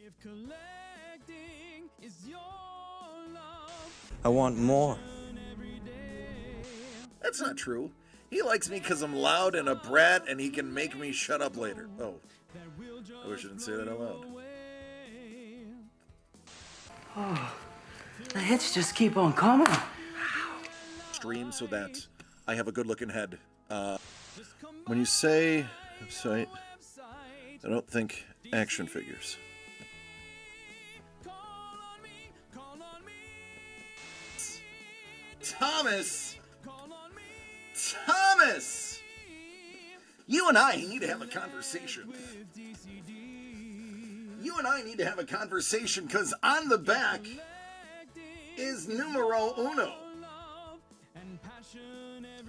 If collecting is your love, I want more. every day. That's not true. He likes me because I'm loud and a brat and he can make me shut up later. Oh, I wish I didn't say that out loud. The hits just keep on coming. Stream so that I have a good looking head. When you say website, I don't think action figures. Thomas! Thomas! You and I need to have a conversation. You and I need to have a conversation because on the back is numero uno.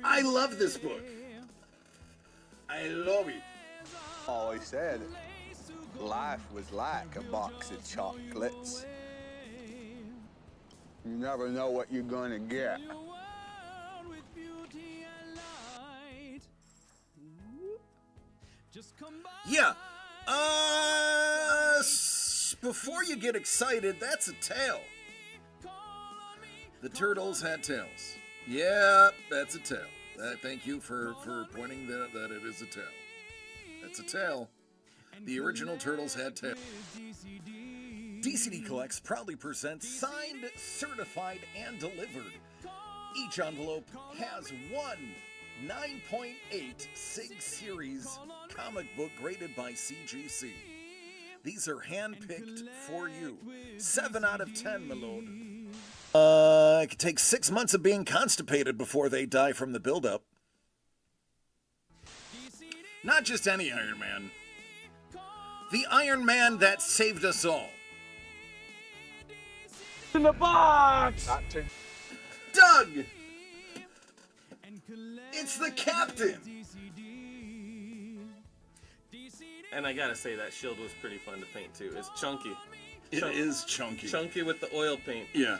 I love this book. I love it. Always said life was like a box of chocolates. You never know what you're gonna get. Yeah. Before you get excited, that's a tail. The turtles had tails. Yeah, that's a tail. Thank you for pointing that it is a tail. That's a tail. The original turtles had tails. DCD Collects proudly presents signed, certified, and delivered. Each envelope has one 9.8 SIG Series comic book graded by CGC. These are hand-picked for you. 7 out of 10, my lord. It could take 6 months of being constipated before they die from the buildup. Not just any Iron Man. The Iron Man that saved us all. In the box! Doug! It's the Captain! And I gotta say, that shield was pretty fun to paint too. It's chunky. It is chunky. Chunky with the oil paint. Yeah.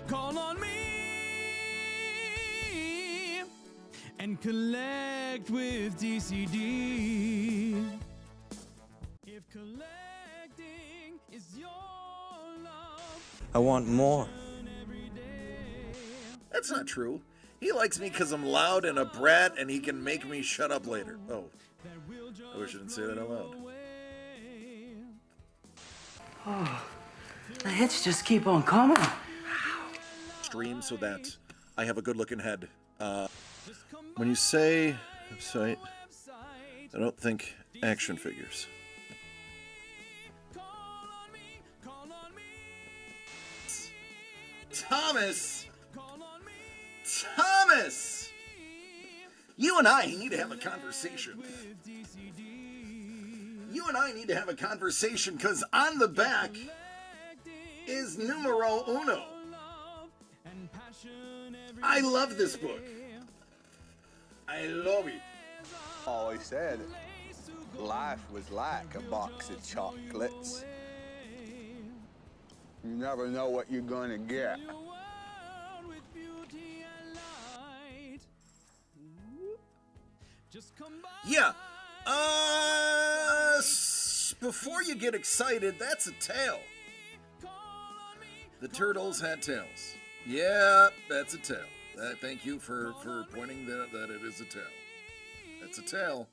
Call on me and collect with DCD. If collecting is your love, I want more. every day. That's not true. He likes me because I'm loud and a brat and he can make me shut up later. Oh, I wish I didn't say that out loud. The hits just keep on coming. Stream so that I have a good looking head. When you say website, I don't think action figures. Thomas! Thomas! You and I need to have a conversation. You and I need to have a conversation because on the back is numero uno. I love this book. I love it. Always said life was like a box of chocolates. You never know what you're gonna get. Yeah. Before you get excited, that's a tail. The turtles had tails. Yeah, that's a tail. Thank you for pointing that it is a tail. That's a tail.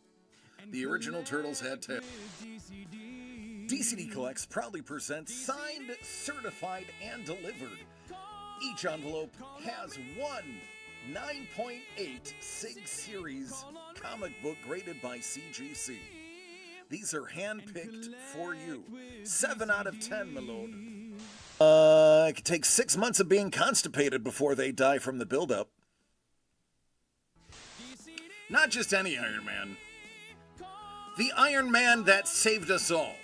The original turtles had tails. DCD Collects proudly presents signed, certified, and delivered. Each envelope has one 9.8 SIG Series comic book graded by CGC. These are hand-picked for you. 7 out of 10, my lord. It could take 6 months of being constipated before they die from the buildup. Not just any Iron Man. The Iron Man that saved us all.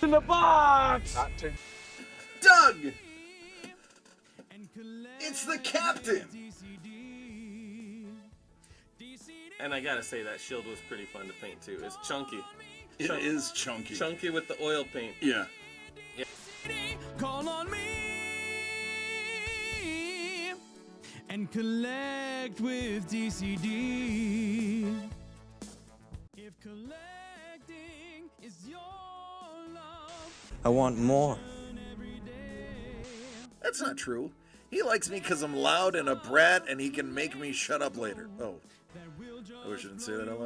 In the box! Doug! It's the Captain! And I gotta say, that shield was pretty fun to paint too. It's chunky. It is chunky. Chunky with the oil paint. Yeah. Call on me and collect with DCD. If collecting I want more. That's not true. He likes me because I'm loud and a brat and he can make me shut up later. Oh, I wish I didn't say that out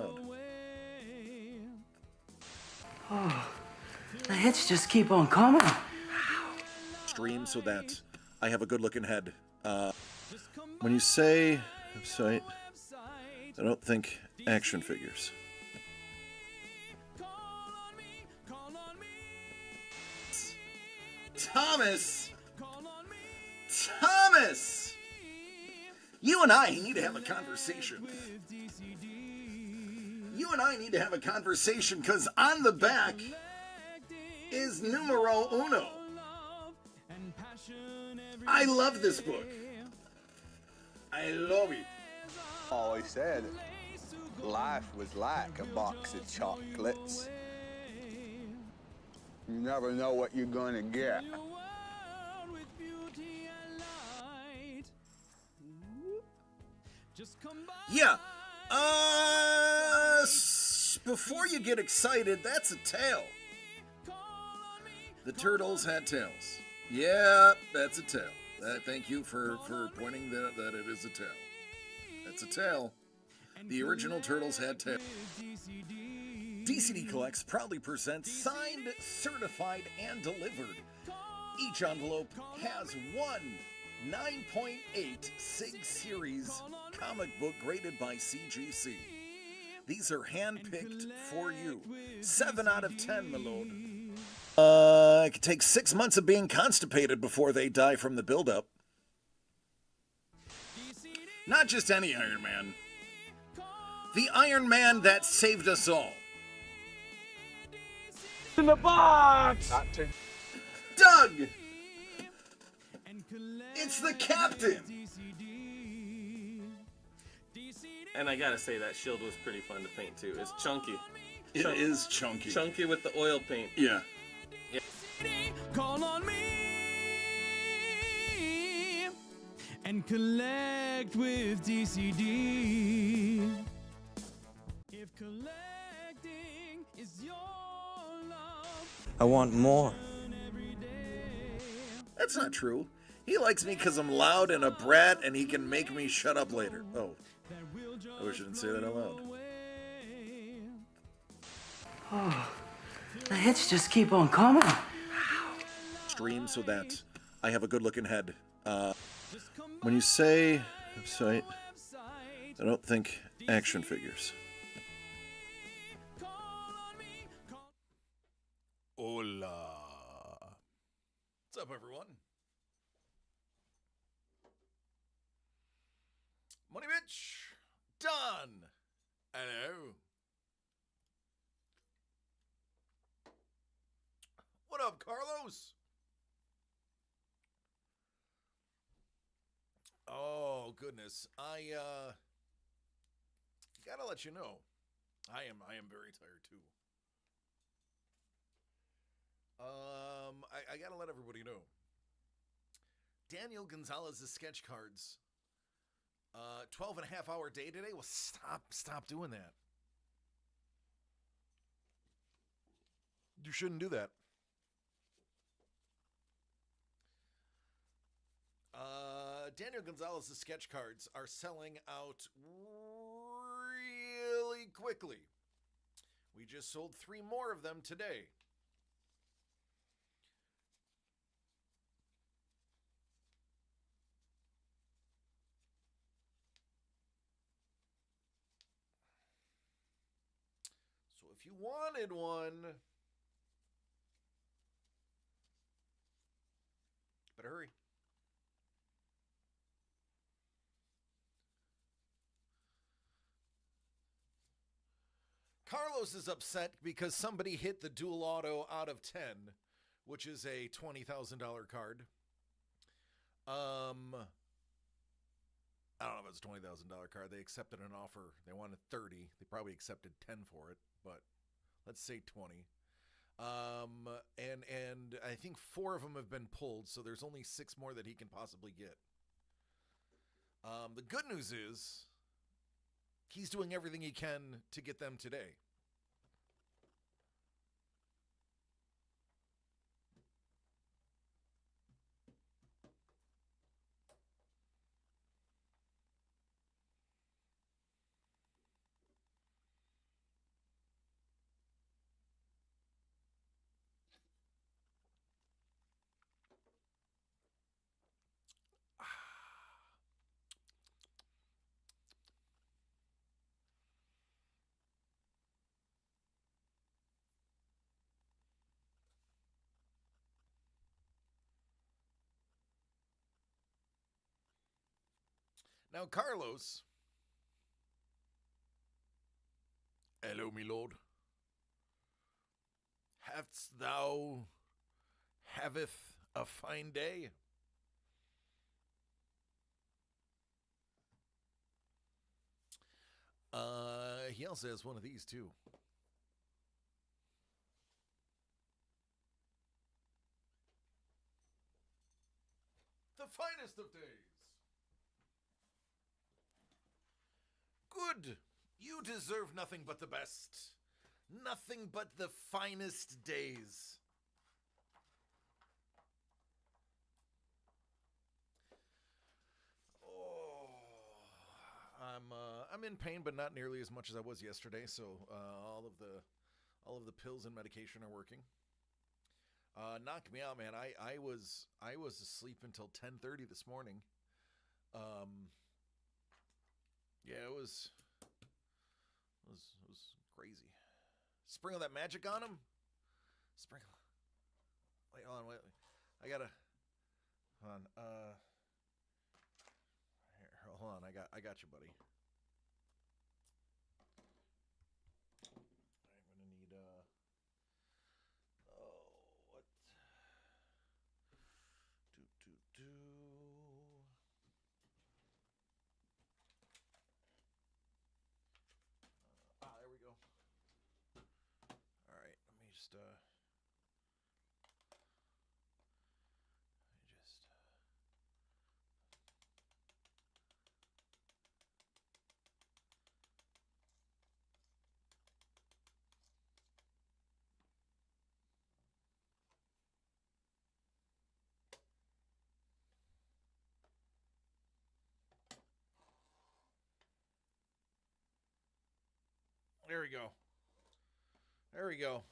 loud. The hits just keep on coming. Stream so that I have a good looking head. When you say website, I don't think action figures. Thomas! Thomas! You and I need to have a conversation. You and I need to have a conversation because on the back is numero uno. I love this book. I love it. Always said life was like a box of chocolates. You never know what you're gonna get. Yeah. Before you get excited, that's a tail. The turtles had tails. Yeah, that's a tail. Thank you for pointing that it is a tail. That's a tail. The original turtles had tails. DCD Collects proudly presents signed, certified, and delivered. Each envelope has one 9.8 SIG Series comic book graded by CGC. These are hand-picked for you. 7 out of 10, my lord. It could take 6 months of being constipated before they die from the buildup. Not just any Iron Man. The Iron Man that saved us all. In the box! Doug! It's the Captain! And I gotta say, that shield was pretty fun to paint too. It's chunky. It is chunky. Chunky with the oil paint. Yeah. Call on me and collect with DCD. If collecting is your love, I want more. That's not true. He likes me because I'm loud and a brat and he can make me shut up later. Oh, I wish I didn't say that out loud. The hits just keep on coming. Stream so that I have a good looking head. When you say website, I don't think action figures. Hola. What's up, everyone? Money Mitch. Done. Hello. What up, Carlos? Oh, goodness. I gotta let you know. I am very tired too. I gotta let everybody know. Daniel Gonzalez's sketch cards. 12 and a half hour day today. Well, stop doing that. You shouldn't do that. Daniel Gonzalez's sketch cards are selling out really quickly. We just sold 3 more of them today. So if you wanted one, better hurry. Carlos is upset because somebody hit the dual auto out of 10, which is a $20,000 card. I don't know if it's a $20,000 card. They accepted an offer. They wanted 30. They probably accepted 10 for it, but let's say 20. And I think 4 of them have been pulled, so there's only 6 more that he can possibly get. The good news is he's doing everything he can to get them today. Now, Carlos. Hello, my lord. Hast thou haveth a fine day? He also has one of these, too. The finest of days. Good. You deserve nothing but the best. Nothing but the finest days. I'm in pain, but not nearly as much as I was yesterday. So all of the pills and medication are working. Knocked me out, man. I was asleep until 10:30 this morning. Yeah, it was crazy. Sprinkle that magic on him. Sprinkle. Wait, hold on. Wait. I gotta. Hold on. Here, hold on. I got you, buddy. I'm gonna need what? Do. There we go. All right, let me just There we go. There we go.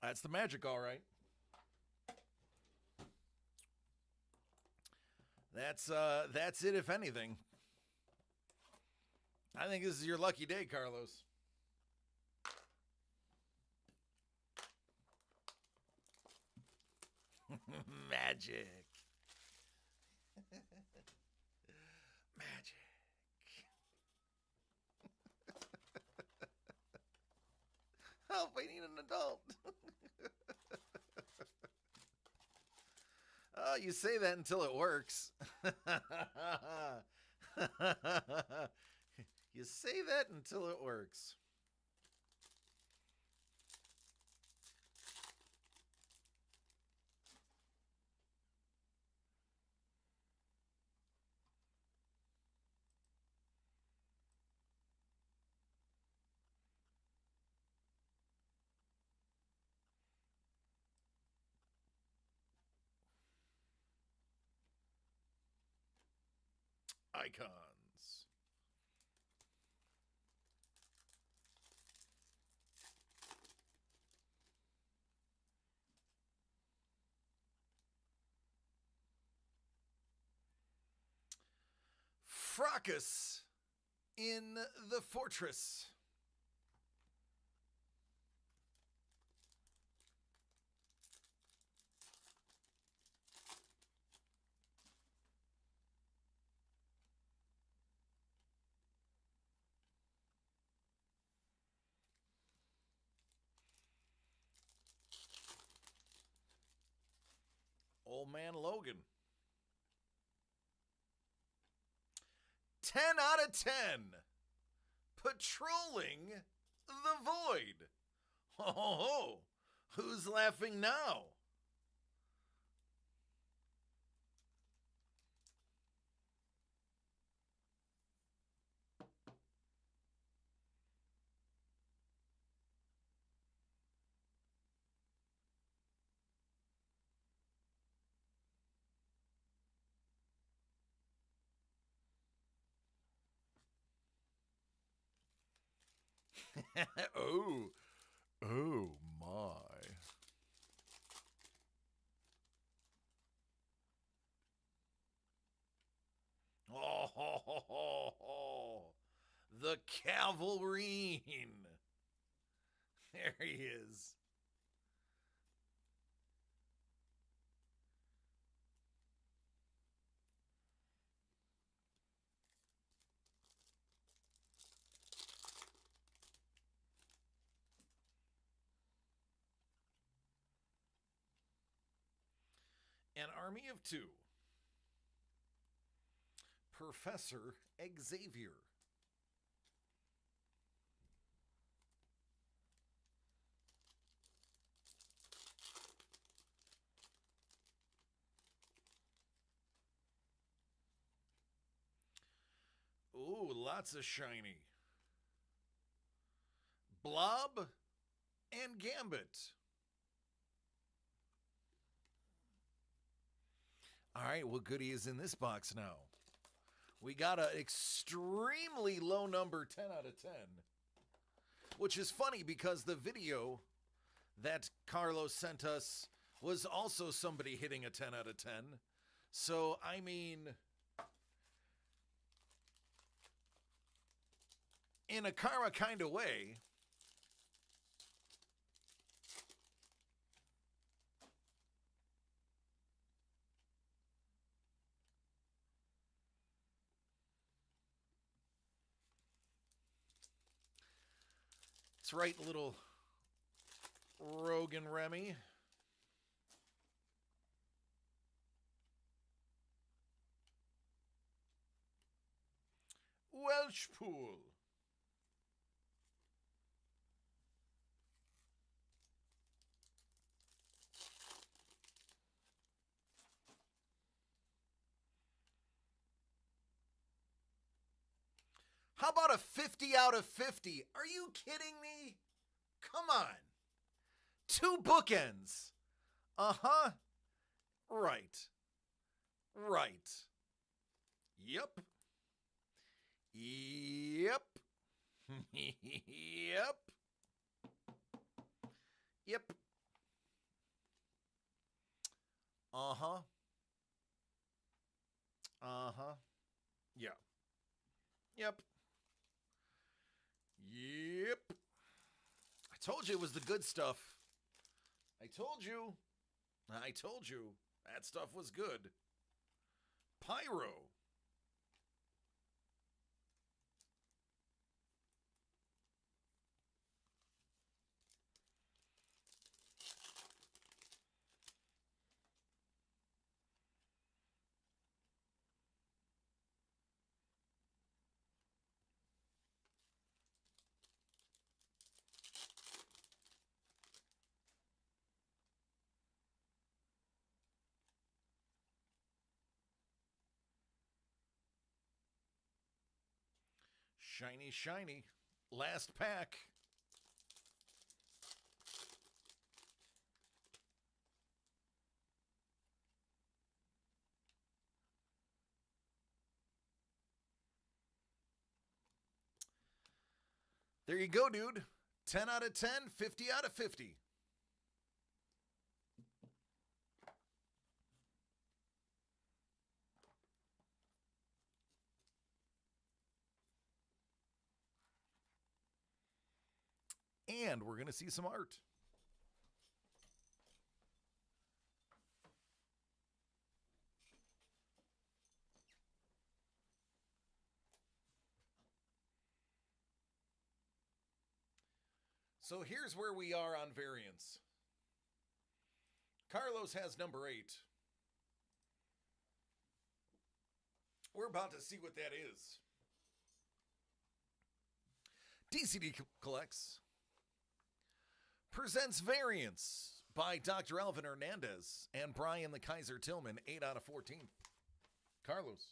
That's the magic, all right. That's it, if anything. I think this is your lucky day, Carlos. Magic. Magic. Help, I need an adult. Oh, you say that until it works. You say that until it works. Icons. Fracas in the fortress. Old Man Logan. 10 out of 10. Patrolling the void. Oh, who's laughing now? Oh my. The Cavalrine. There he is. An army of two. Professor Xavier. Ooh, lots of shiny. Blob and Gambit. All right, what goodie is in this box now? We got an extremely low number, 10 out of 10. Which is funny because the video that Carlos sent us was also somebody hitting a 10 out of 10. So, I mean, in a karma kind of way, that's right, little Rogan Remy. Welshpool. How about a 50 out of 50? Are you kidding me? Come on. 2 bookends. Uh-huh. Right. Right. Yep. Yep. Yep. Yep. Uh-huh. Uh-huh. Yeah. Yep. Yep. I told you it was the good stuff. I told you. I told you. That stuff was good. Pyro. Shiny, shiny. Last pack. There you go, dude. 10 out of 10, 50 out of 50. And we're going to see some art. So here's where we are on variance. Carlos has number 8. We're about to see what that is. DCD Collects presents Variance by Dr. Alvin Hernandez and Brian the Kaiser Tillman, 8 out of 14. Carlos.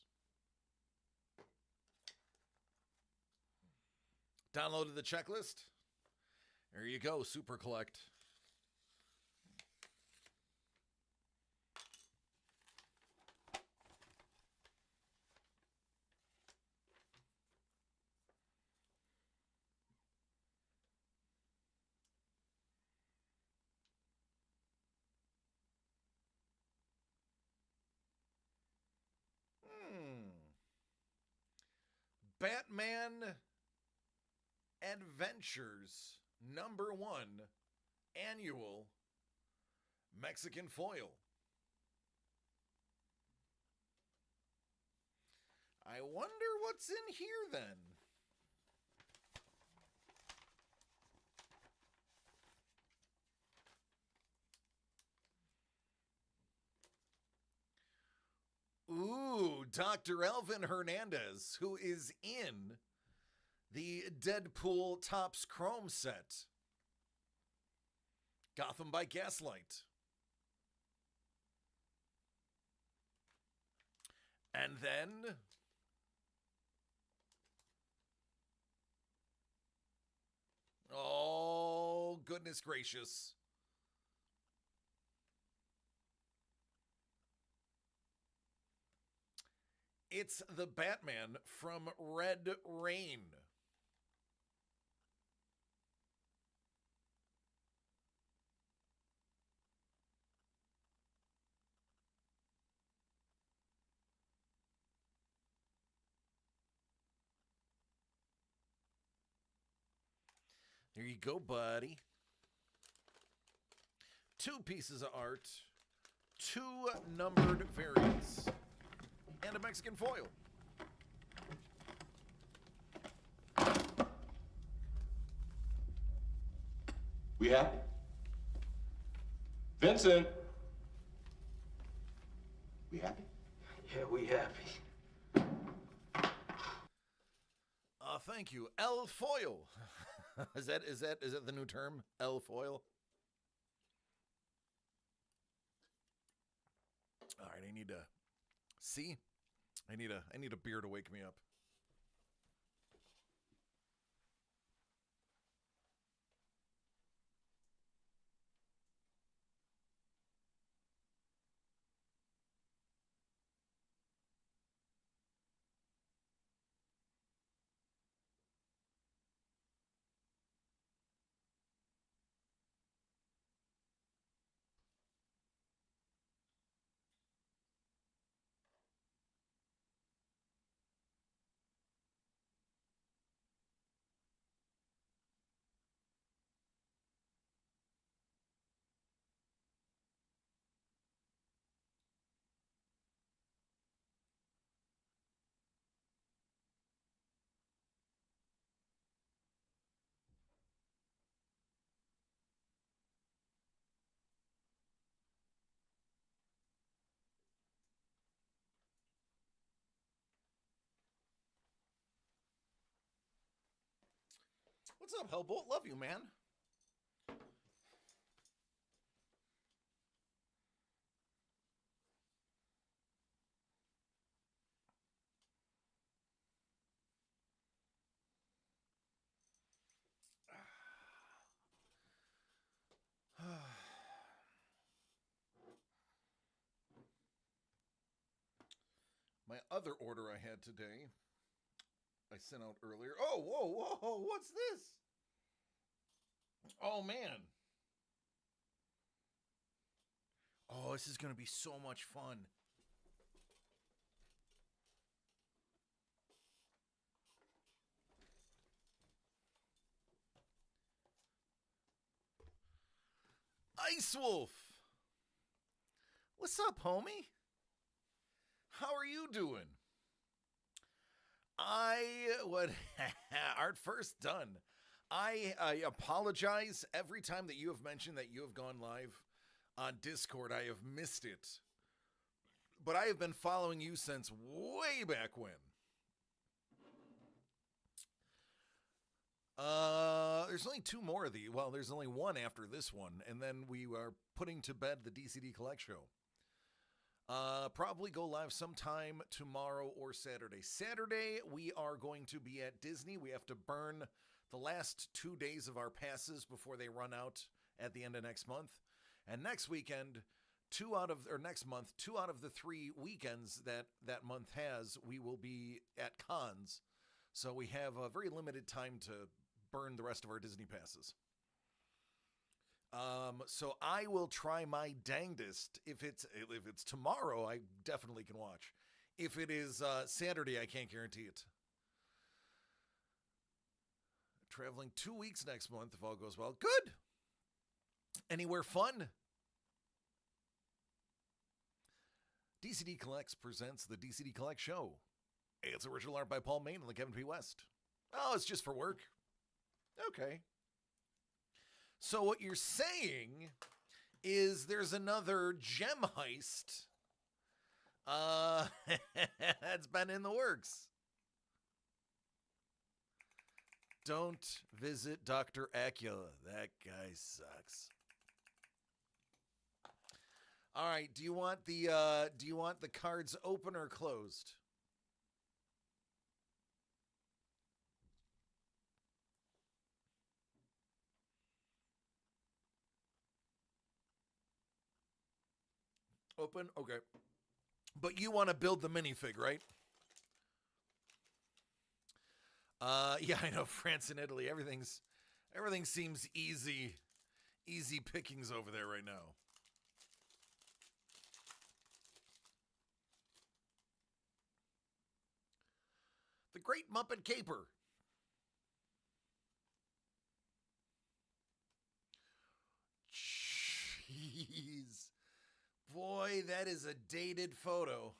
Downloaded the checklist. There you go, Super Collect. Batman Adventures #1 annual Mexican foil. I wonder what's in here then. Ooh, Dr. Elvin Hernandez, who is in the Deadpool Topps Chrome set. Gotham by Gaslight. And then oh, goodness gracious. It's the Batman from Red Rain. There you go, buddy. 2 pieces of art, 2 numbered variants, and a Mexican foil. We happy? Vincent! We happy? Yeah, we happy. Thank you. L foil. Is that the new term? L foil? All right, I need to see. I need a beer to wake me up. What's up, Hellbolt? Love you, man. My other order I had today, I sent out earlier. Oh, whoa, what's this? Oh, man. Oh, this is going to be so much fun. Ice Wolf. What's up, homie? How are you doing? Art first done. I apologize every time that you have mentioned that you have gone live on Discord. I have missed it. But I have been following you since way back when. There's only 2 more of these. Well, there's only one after this one, and then we are putting to bed the DCD Collect Show. Probably go live sometime tomorrow or Saturday. Saturday, we are going to be at Disney. We have to burn the last 2 days of our passes before they run out at the end of next month. And next weekend, 2 out of the 3 weekends that month has, we will be at cons. So we have a very limited time to burn the rest of our Disney passes. So I will try my dangdest. If it's tomorrow, I definitely can watch. If it is Saturday, I can't guarantee it. Traveling 2 weeks next month if all goes well. Good. Anywhere fun? DCD Collects presents the DCD Collect Show. It's original art by Paul Main and Kevin P. West. Oh, it's just for work. Okay. So what you're saying is there's another gem heist that's been in the works. Don't visit Dr. Acula. That guy sucks. All right, do you want the cards open or closed? Open? Okay. But you want to build the minifig, right? Yeah, I know. France and Italy. Everything seems easy pickings over there right now. The Great Muppet Caper. Jeez. Boy, that is a dated photo.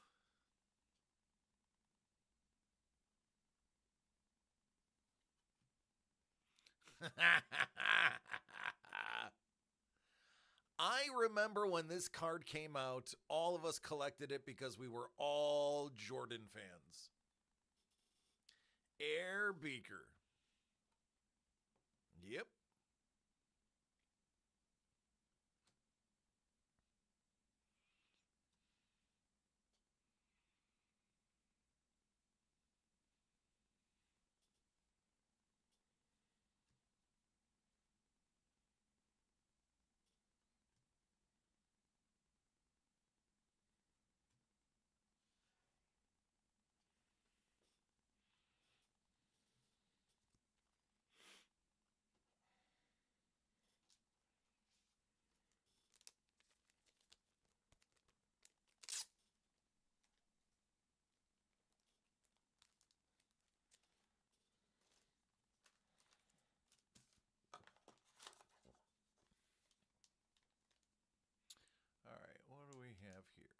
I remember when this card came out, all of us collected it because we were all Jordan fans. Air Beaker. Yep. All right, what do we have here?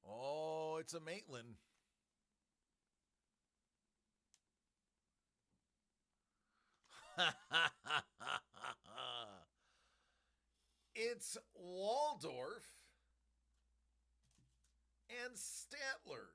Oh, it's a Maitland. It's Waldorf and Statler.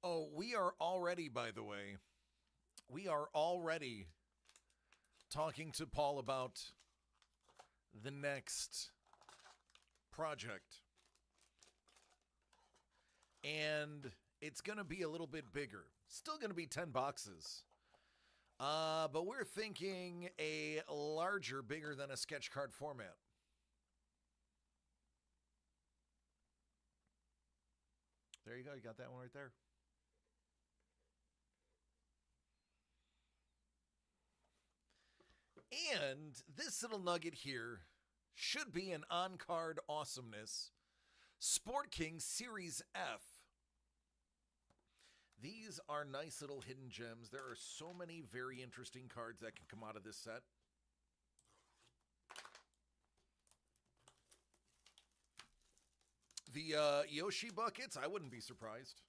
Oh, we are already, by the way, talking to Paul about the next project. And it's going to be a little bit bigger. Still going to be 10 boxes. But we're thinking a larger, bigger than a sketch card format. There you go. You got that one right there. And this little nugget here should be an on-card awesomeness. Sport King Series F. These are nice little hidden gems. There are so many very interesting cards that can come out of this set. The Yoshi buckets, I wouldn't be surprised.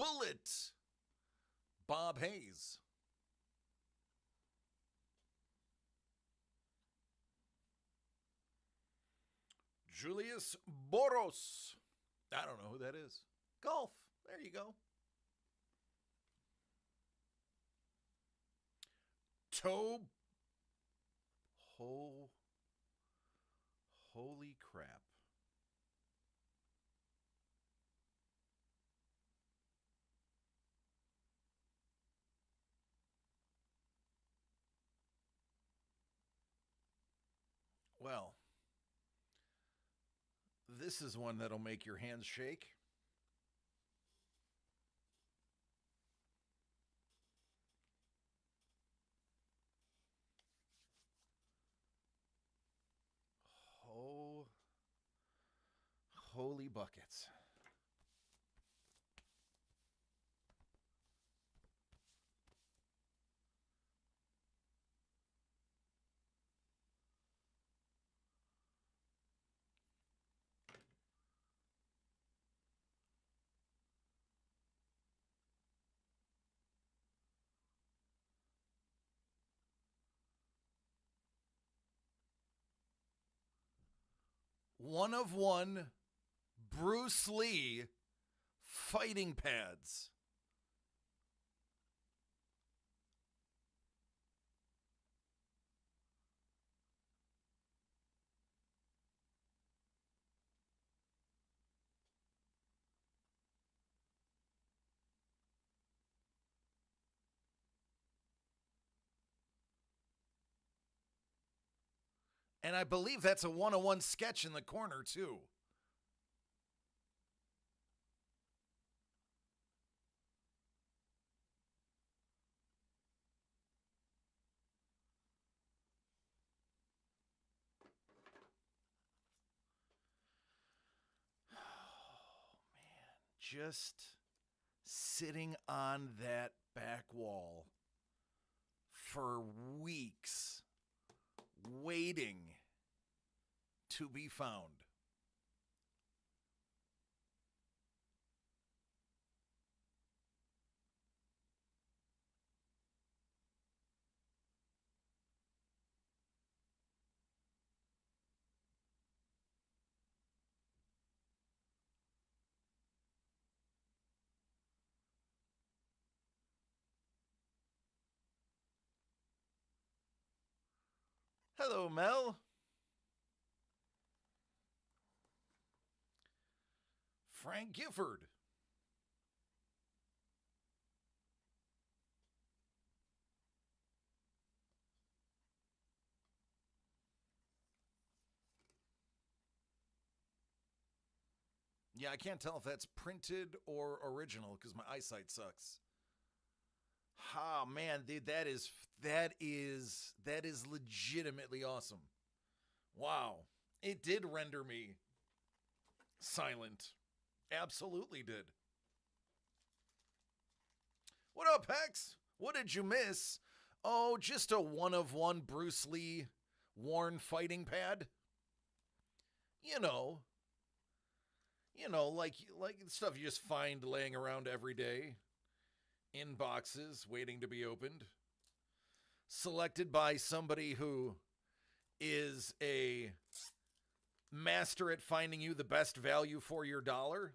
Bullet, Bob Hayes. Julius Boros. I don't know who that is. Golf. There you go. Tobe. Holy crap. Well, this is one that'll make your hands shake. Oh, holy buckets. One of one Bruce Lee fighting pads. And I believe that's a one-on-one sketch in the corner, too. Oh, man. Just sitting on that back wall for weeks, waiting to be found. Hello, Mel. Frank Gifford. Yeah, I can't tell if that's printed or original because my eyesight sucks. Ah, man, dude, that is legitimately awesome. Wow. It did render me silent. Absolutely did. What up, Hex? What did you miss? Oh, just a one-of-one Bruce Lee worn fighting pad. You know, like stuff you just find laying around every day in boxes waiting to be opened. Selected by somebody who is a master at finding you the best value for your dollar.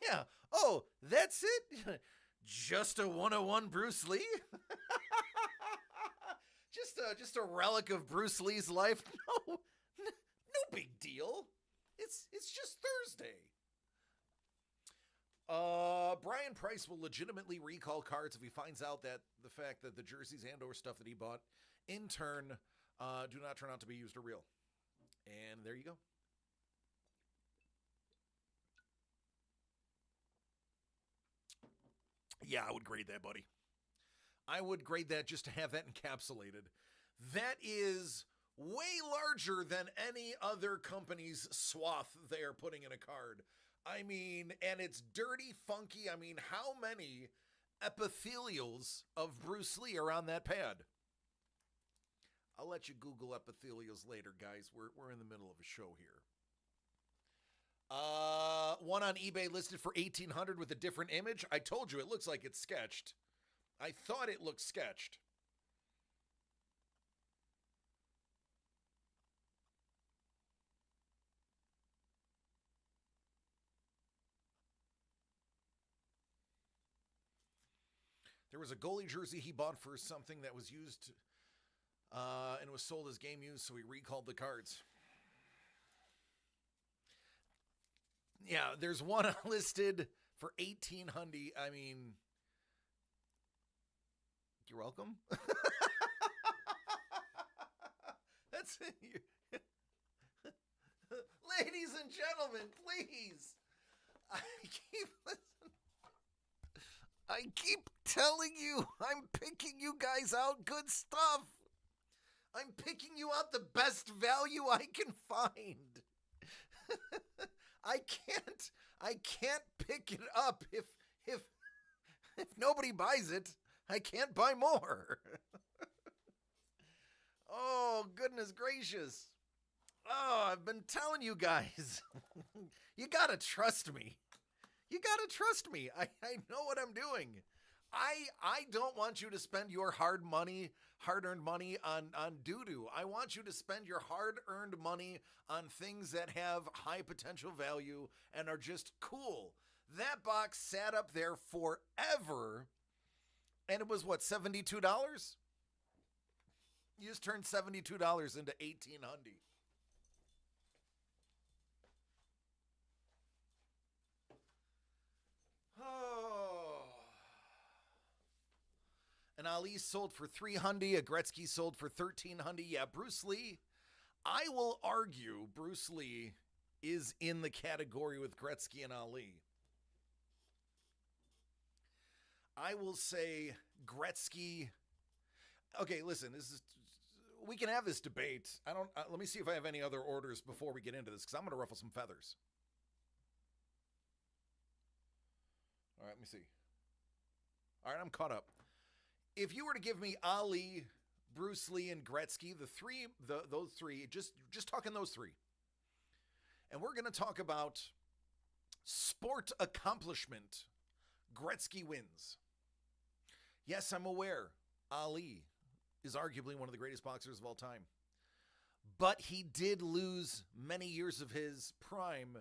Yeah. Oh, that's it? Just a 101 Bruce Lee? just a relic of Bruce Lee's life? No big deal. It's just Thursday. Brian Price will legitimately recall cards if he finds out that the fact that the jerseys and or stuff that he bought in turn do not turn out to be used or real. And there you go. Yeah, I would grade that, buddy. I would grade that just to have that encapsulated. That is way larger than any other company's swath they are putting in a card. I mean, and it's dirty, funky. I mean, how many epithelials of Bruce Lee are on that pad? I'll let you Google epithelials later, guys. We're in the middle of a show here. One on eBay listed for $1,800 with a different image. I told you it looks like it's sketched. I thought it looked sketched. There was a goalie jersey he bought for something that was used and was sold as game use, so he recalled the cards. Yeah, there's one listed for $1,800. I mean, you're welcome. That's it. Ladies and gentlemen, please. I keep telling you, I'm picking you guys out good stuff. I'm picking you out the best value I can find. I can't pick it up if nobody buys it. I can't buy more. Oh, goodness gracious. Oh, I've been telling you guys. You gotta trust me. You gotta trust me. I know what I'm doing. I don't want you to spend your hard-earned money on doo-doo. I want you to spend your hard-earned money on things that have high potential value and are just cool. That box sat up there forever, and it was, what, $72? You just turned $72 into $1,800. Oh. An Ali sold for $300. A Gretzky sold for $1,300. Yeah, Bruce Lee. I will argue Bruce Lee is in the category with Gretzky and Ali. I will say Gretzky. Okay, listen. We can have this debate. Let me see if I have any other orders before we get into this, because I'm going to ruffle some feathers. All right, let me see. All right, I'm caught up. If you were to give me Ali, Bruce Lee, and Gretzky, those three, just talking those three, and we're going to talk about sport accomplishment, Gretzky wins. Yes, I'm aware Ali is arguably one of the greatest boxers of all time, but he did lose many years of his prime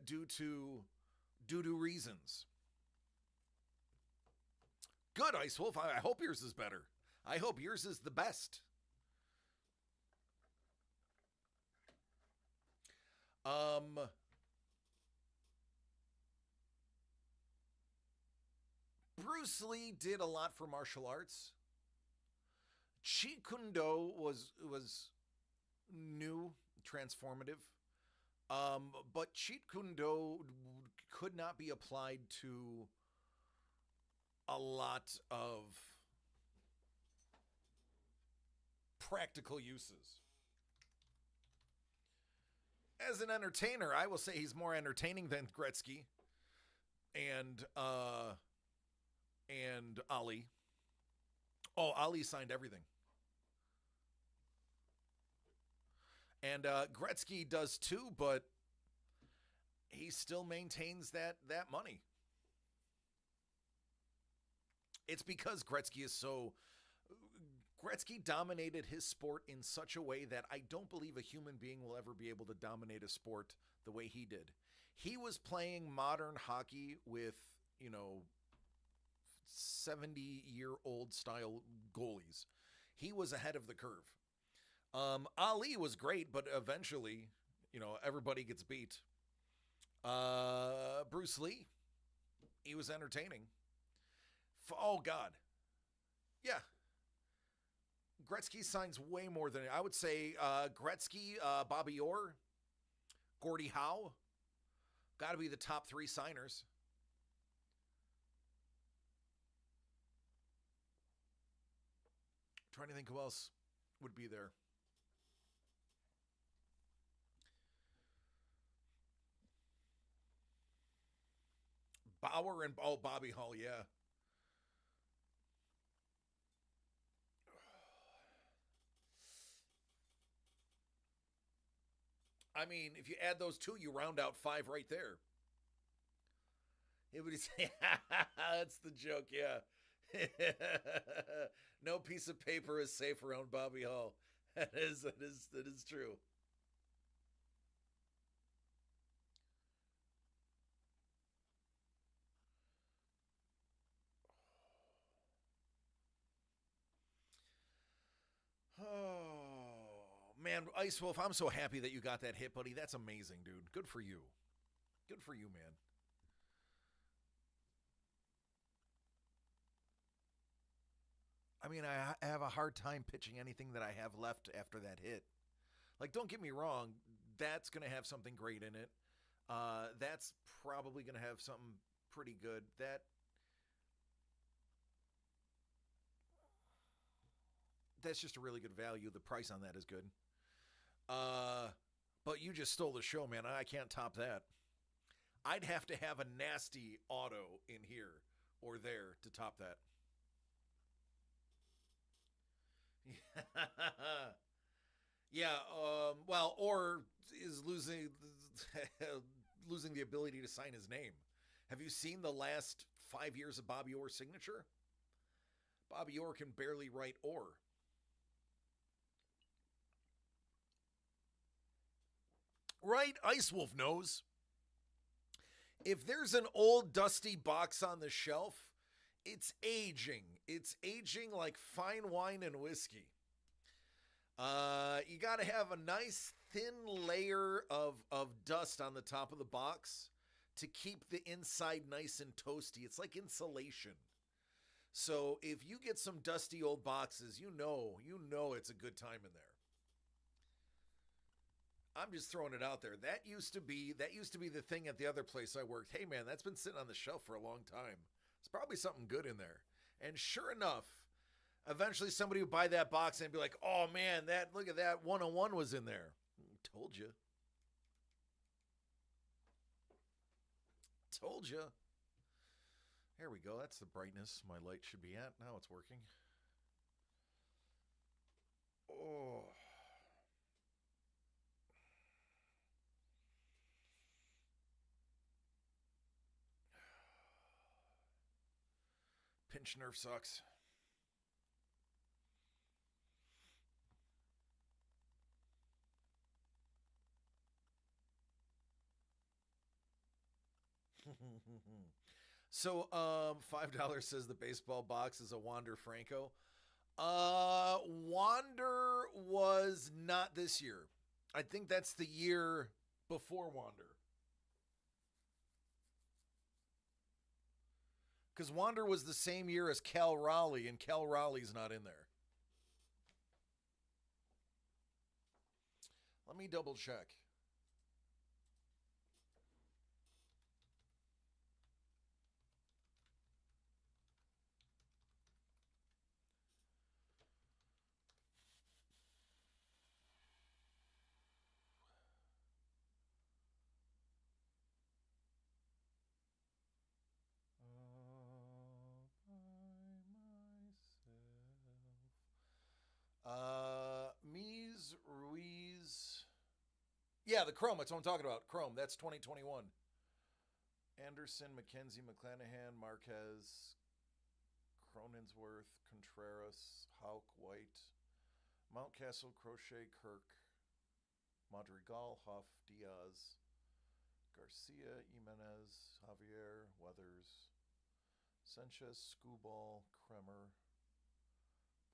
due to reasons. Good, Ice Wolf. I hope yours is better. I hope yours is the best. Bruce Lee did a lot for martial arts. Jeet Kune Do was new, transformative. But Jeet Kune Do could not be applied to a lot of practical uses. As an entertainer, I will say he's more entertaining than Gretzky and Ali. Oh, Ali signed everything. And Gretzky does too, but he still maintains that money. It's because Gretzky dominated his sport in such a way that I don't believe a human being will ever be able to dominate a sport the way he did. He was playing modern hockey with, 70-year-old style goalies. He was ahead of the curve. Ali was great, but eventually, everybody gets beat. Bruce Lee, he was entertaining. Oh, God. Yeah. Gretzky signs way more than I would say. Gretzky, Bobby Orr, Gordie Howe, got to be the top three signers. Trying to think who else would be there. Bauer and Bobby Hull, yeah. I mean, if you add those two, you round out 5 right there. He would say, that's the joke, yeah. No piece of paper is safe around Bobby Hall. That is true. Oh, man, Ice Wolf, I'm so happy that you got that hit, buddy. That's amazing, dude. Good for you. Good for you, man. I mean, I have a hard time pitching anything that I have left after that hit. Like, don't get me wrong, that's going to have something great in it. That's probably going to have something pretty good. That's just a really good value. The price on that is good. But you just stole the show, man. I can't top that. I'd have to have a nasty auto in here or there to top that. Yeah, well, or is losing losing the ability to sign his name. Have you seen the last 5 years of Bobby Orr's signature? Bobby Orr can barely write Orr. Right? Ice Wolf knows. If there's an old dusty box on the shelf, it's aging. It's aging like fine wine and whiskey. You got to have a nice thin layer of dust on the top of the box to keep the inside nice and toasty. It's like insulation. So if you get some dusty old boxes, you know it's a good time in there. I'm just throwing it out there. That used to be the thing at the other place I worked. Hey man, that's been sitting on the shelf for a long time. There's probably something good in there. And sure enough, eventually somebody would buy that box and be like, "Oh man, look at that 101 was in there." Told you. Told you. There we go. That's the brightness my light should be at. Now it's working. Oh. Pinch Nerf sucks. So, $5 says the baseball box is a Wander Franco. Wander was not this year. I think that's the year before Wander. Because Wander was the same year as Cal Raleigh, and Cal Raleigh's not in there. Let me double check. Mies Ruiz. Yeah, the Chrome. That's what I'm talking about. Chrome. That's 2021. Anderson, McKenzie, McClanahan, Marquez, Cronensworth, Contreras, Houck, White, Mountcastle, Crochet, Kirk, Madrigal, Huff, Diaz, Garcia, Jimenez, Javier, Weathers, Sanchez, Skubal, Kremer,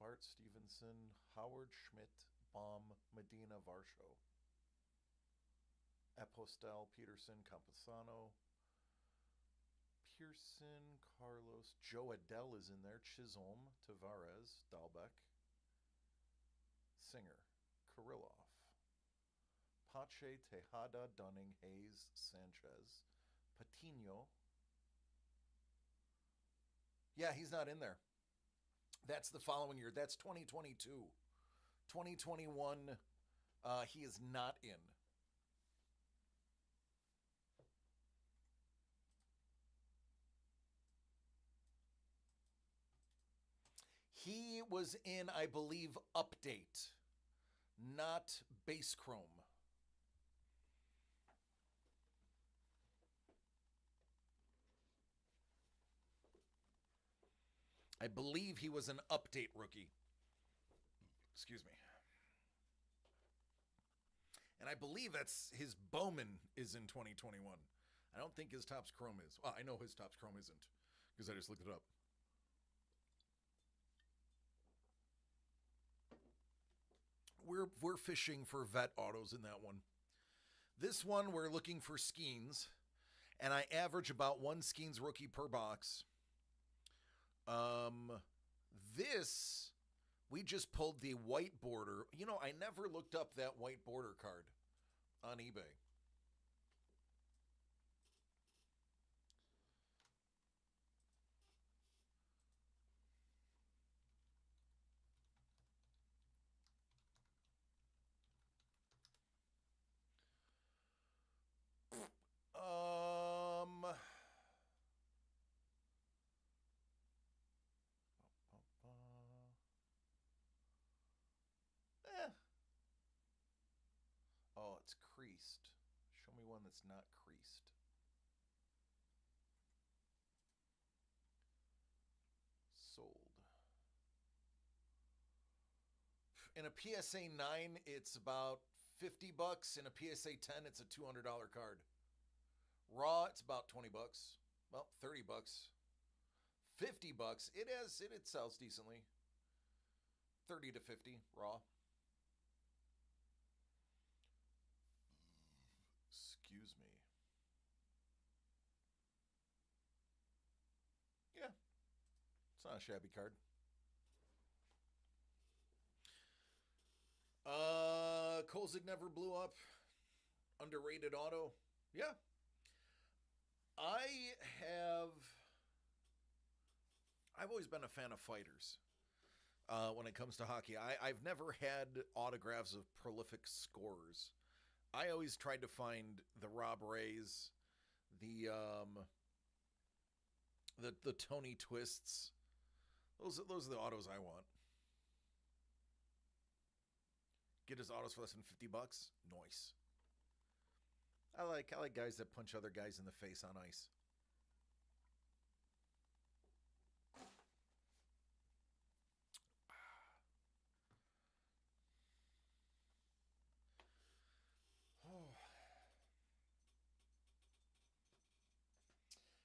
Bart Stevenson, Howard Schmidt, Baum, Medina, Varsho, Apostel, Peterson, Campusano, Pearson, Carlos, Joe Adele is in there, Chisholm, Tavares, Dahlbeck, Singer, Kirillov, Pache, Tejada, Dunning, Hayes, Sanchez, Patino. Yeah, he's not in there. That's the following year. That's 2022. 2021, he is not in. He was in, I believe, Update, not Base Chrome. I believe he was an update rookie. Excuse me. And I believe that's his Bowman is in 2021. I don't think his Topps Chrome is. Well, I know his Topps Chrome isn't because I just looked it up. We're fishing for vet autos in that one. This one we're looking for Skeens, and I average about one Skeens rookie per box. This we just pulled the white border. You know, I never looked up that white border card on eBay. Oh, it's creased. Show me one that's not creased. Sold. In a PSA 9, it's about $50. In a PSA 10, it's a $200 card. Raw, it's about $20. Well, $30. $50. It sells decently. 30 to 50 raw. Excuse me. Yeah. It's not a shabby card. Kolzig never blew up. Underrated auto. Yeah. I've always been a fan of fighters when it comes to hockey. I've never had autographs of prolific scorers. I always tried to find the Rob Rays, the Tony Twists. Those are the autos I want. Get his autos for less than $50. Nice. I like guys that punch other guys in the face on ice.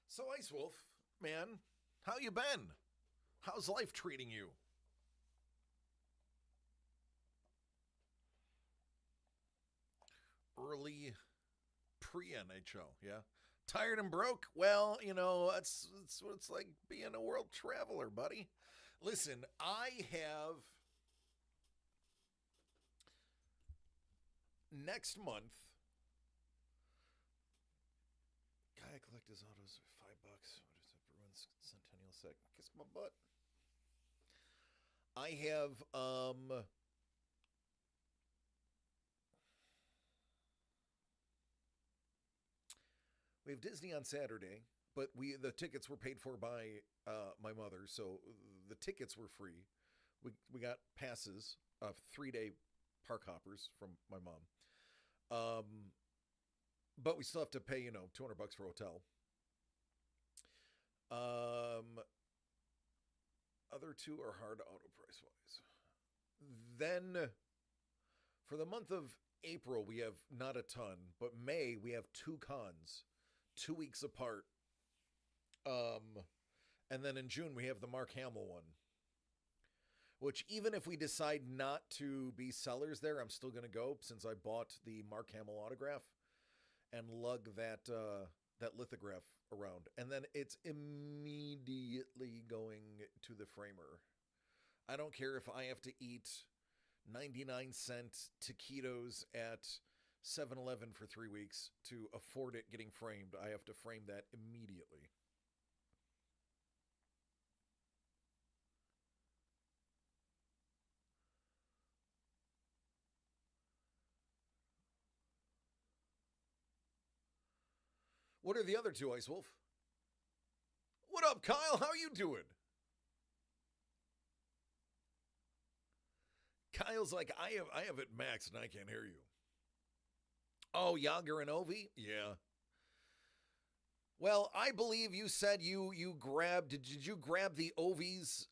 So Ice Wolf, man, how you been? How's life treating you? Early pre-NHL, yeah. Tired and broke? Well, you know, that's what it's like being a world traveler, buddy. Listen, I have next month. Guy collect his autos for $5. What is it? Bruins Centennial Set. Kiss my butt. I have we have Disney on Saturday, but the tickets were paid for by my mother, so the tickets were free. We got passes of 3-day park hoppers from my mom. But we still have to pay, $200 for a hotel. Other two are hard auto price wise. Then for the month of April, we have not a ton, but May we have 2 cons, 2 weeks apart. And then in June we have the Mark Hamill one, which even if we decide not to be sellers there, I'm still going to go since I bought the Mark Hamill autograph and lug that lithograph around. And then it's immediately going to the framer. I don't care if I have to eat 99-cent taquitos at 7-Eleven for 3 weeks to afford it getting framed. I have to frame that immediately. What are the other two, Ice Wolf? What up, Kyle? How you doing? Kyle's like, I have it maxed and I can't hear you. Oh, Yager and Ovi? Yeah. Well, I believe you said you grabbed. Did you grab the Ovies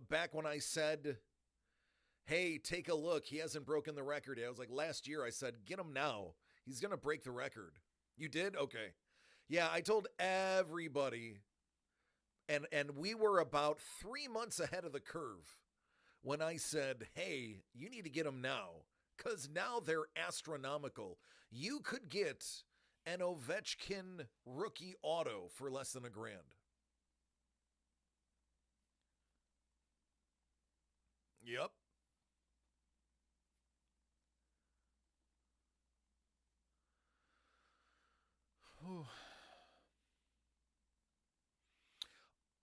back when I said, "Hey, take a look. He hasn't broken the record yet." I was like, last year I said, "Get him now. He's gonna break the record." You did? Okay. Yeah, I told everybody, and we were about 3 months ahead of the curve when I said, "Hey, you need to get him now, because now they're astronomical. You could get an Ovechkin rookie auto for less than $1,000." Yep.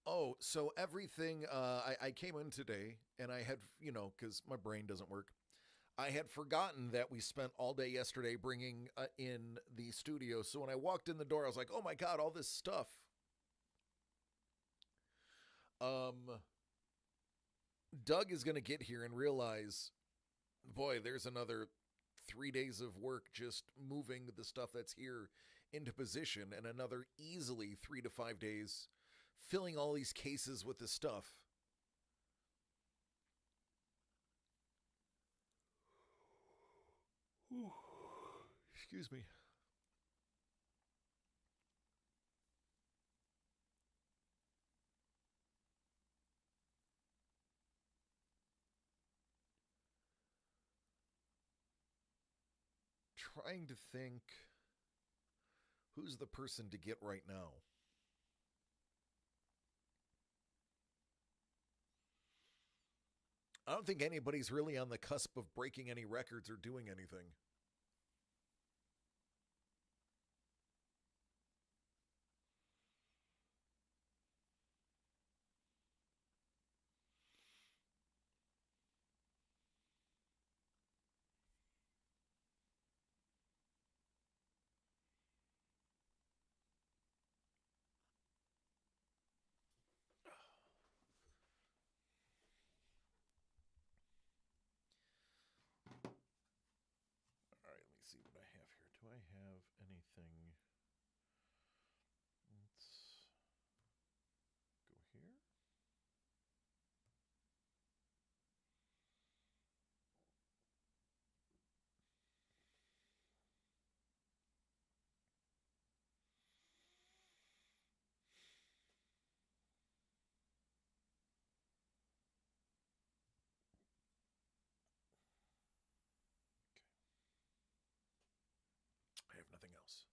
Oh, so everything, I came in today and I had, because my brain doesn't work. I had forgotten that we spent all day yesterday bringing in the studio. So when I walked in the door, I was like, oh my God, all this stuff. Doug is going to get here and realize, boy, there's another 3 days of work just moving the stuff that's here into position, and another easily 3 to 5 days filling all these cases with the stuff. Ooh. Excuse me. Trying to think, who's the person to get right now? I don't think anybody's really on the cusp of breaking any records or doing anything. See what I have here. Do I have anything? Let's go here. I have nothing else.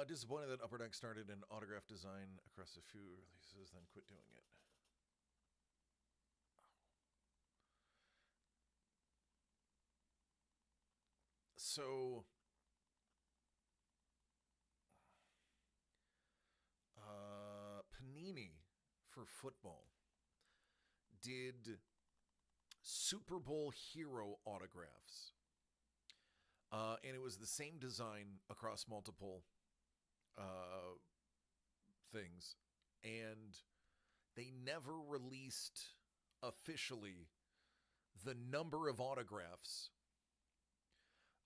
Disappointed that Upper Deck started an autograph design across a few releases, then quit doing it. So, Panini for football did Super Bowl hero autographs. And it was the same design across multiple things. And they never released officially the number of autographs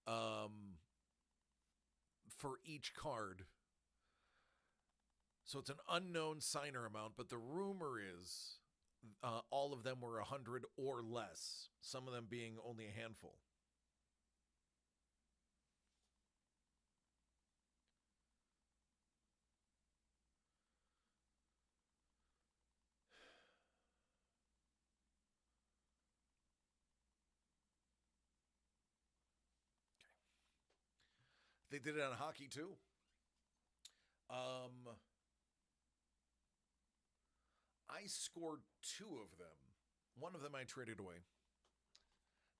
for each card. So it's an unknown signer amount, but the rumor is all of them were 100 or less, some of them being only a handful. They did it on hockey too. I scored 2 of them. One of them I traded away.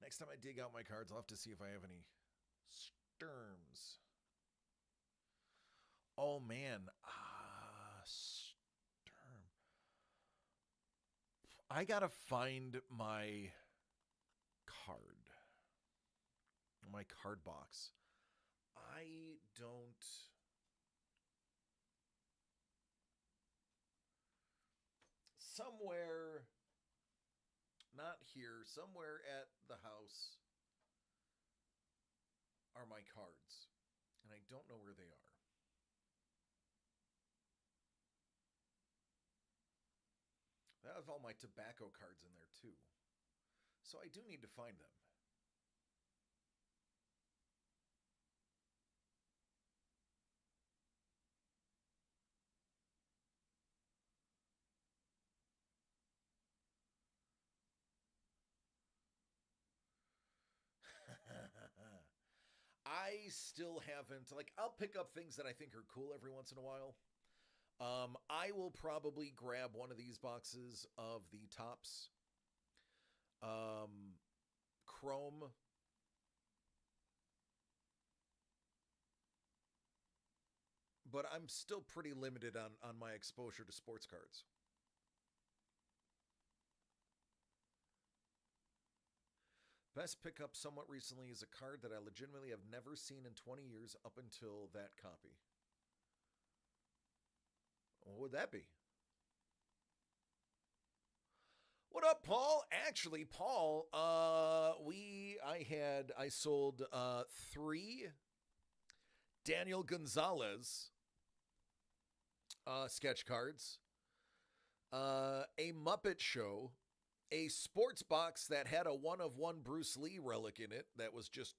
Next time I dig out my cards, I'll have to see if I have any Sturms. Oh man, Sturm. I gotta find my card box. I don't. Somewhere, not here, somewhere at the house are my cards, and I don't know where they are. have all my tobacco cards in there too. So I do need to find them. I still haven't, like, I'll pick up things that I think are cool every once in a while. I will probably grab one of these boxes of the Topps Chrome. But I'm still pretty limited on my exposure to sports cards. Best pickup somewhat recently is a card that I legitimately have never seen in 20 years up until that copy. What would that be? What up, Paul? Actually, Paul, I sold 3 Daniel Gonzalez sketch cards, a Muppet Show, a sports box that had a 1-of-1 Bruce Lee relic in it that was just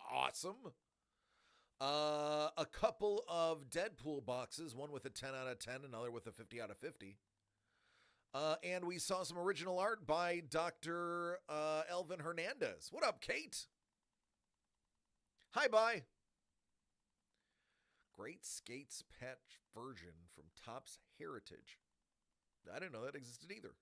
awesome. A couple of Deadpool boxes, one with a 10 out of 10, another with a 50 out of 50. And we saw some original art by Dr. Elvin Hernandez. What up, Kate? Hi, bye. Great Skates patch version from Topps Heritage. I didn't know that existed either.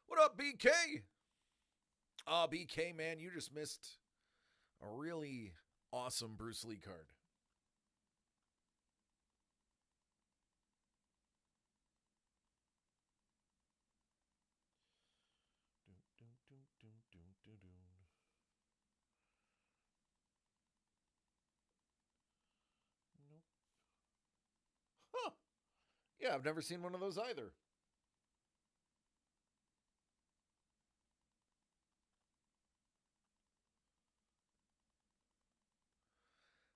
What up, BK? BK, man, you just missed a really awesome Bruce Lee card. Nope. Huh. Yeah, I've never seen one of those either.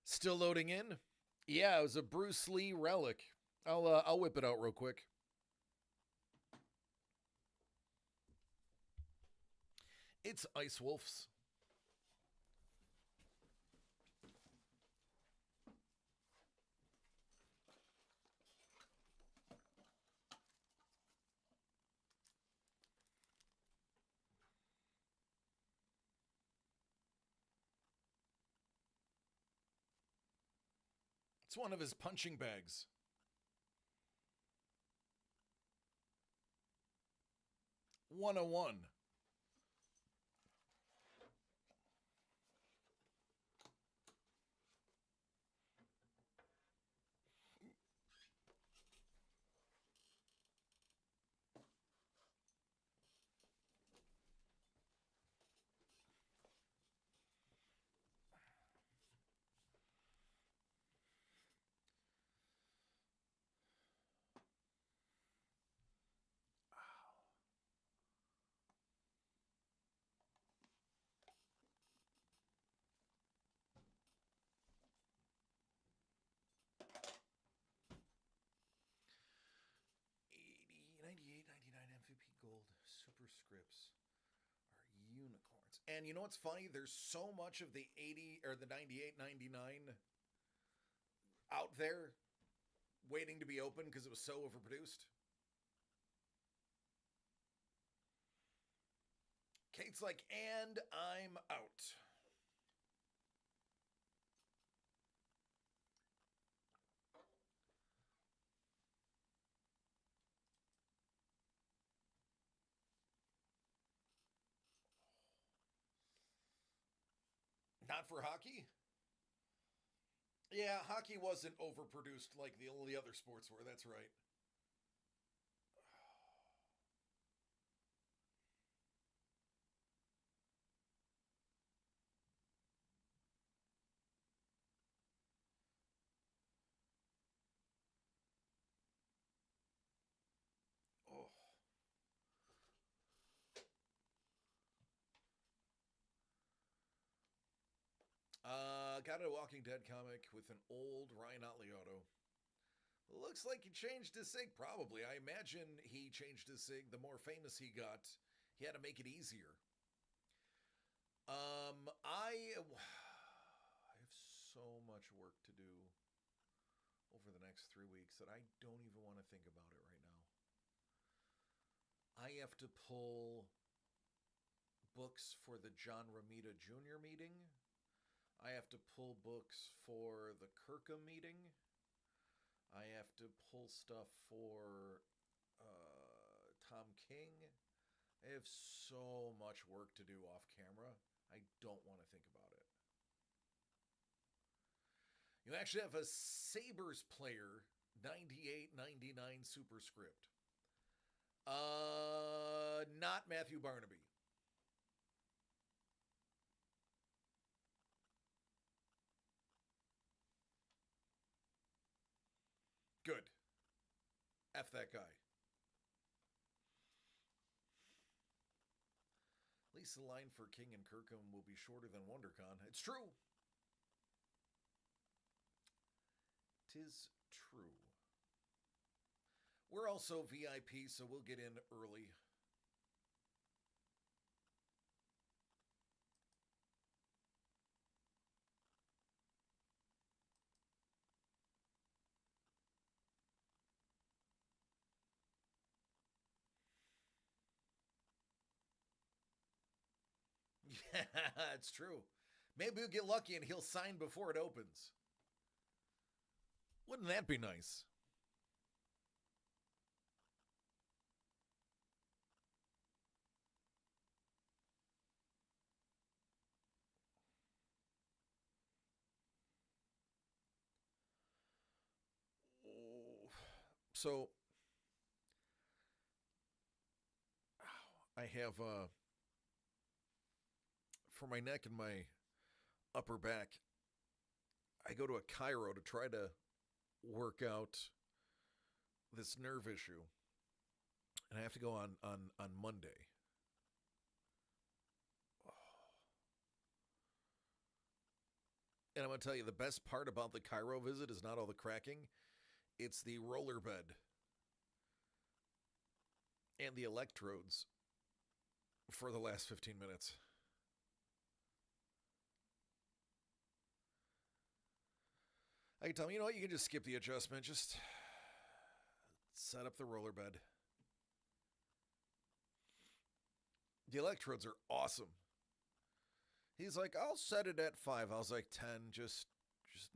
Still loading in? Yeah, it was a Bruce Lee relic. I'll whip it out real quick. It's Ice Wolves. It's one of his punching bags. One-on-one. MVP Gold Superscripts are unicorns. And you know what's funny? There's so much of the 80 or the 98, 99 out there waiting to be opened because it was so overproduced. Kate's like, and I'm out. Not for hockey? Yeah, hockey wasn't overproduced like the other sports were. That's right. Got a Walking Dead comic with an old Ryan Ottley-Auto. Looks like he changed his sig, probably. I imagine he changed his sig. The more famous he got, he had to make it easier. I have so much work to do over the next 3 weeks that I don't even want to think about it right now. I have to pull books for the John Romita Jr. meeting. I have to pull books for the Kirkham meeting. I have to pull stuff for Tom King. I have so much work to do off camera. I don't want to think about it. You actually have a Sabres player, 98-99 superscript. Not Matthew Barnaby. Good. F that guy. At least the line for King and Kirkham will be shorter than WonderCon. It's true. 'Tis true. We're also VIP, so we'll get in early. Yeah, it's true. Maybe we'll get lucky and he'll sign before it opens. Wouldn't that be nice? So, I have, for my neck and my upper back, I go to a chiro to try to work out this nerve issue. And I have to go on Monday. And I'm going to tell you, the best part about the chiro visit is not all the cracking. It's the roller bed and the electrodes for the last 15 minutes. I can tell him, you know what, you can just skip the adjustment. Just set up the roller bed. The electrodes are awesome. He's like, I'll set it at 5. I was like, 10, just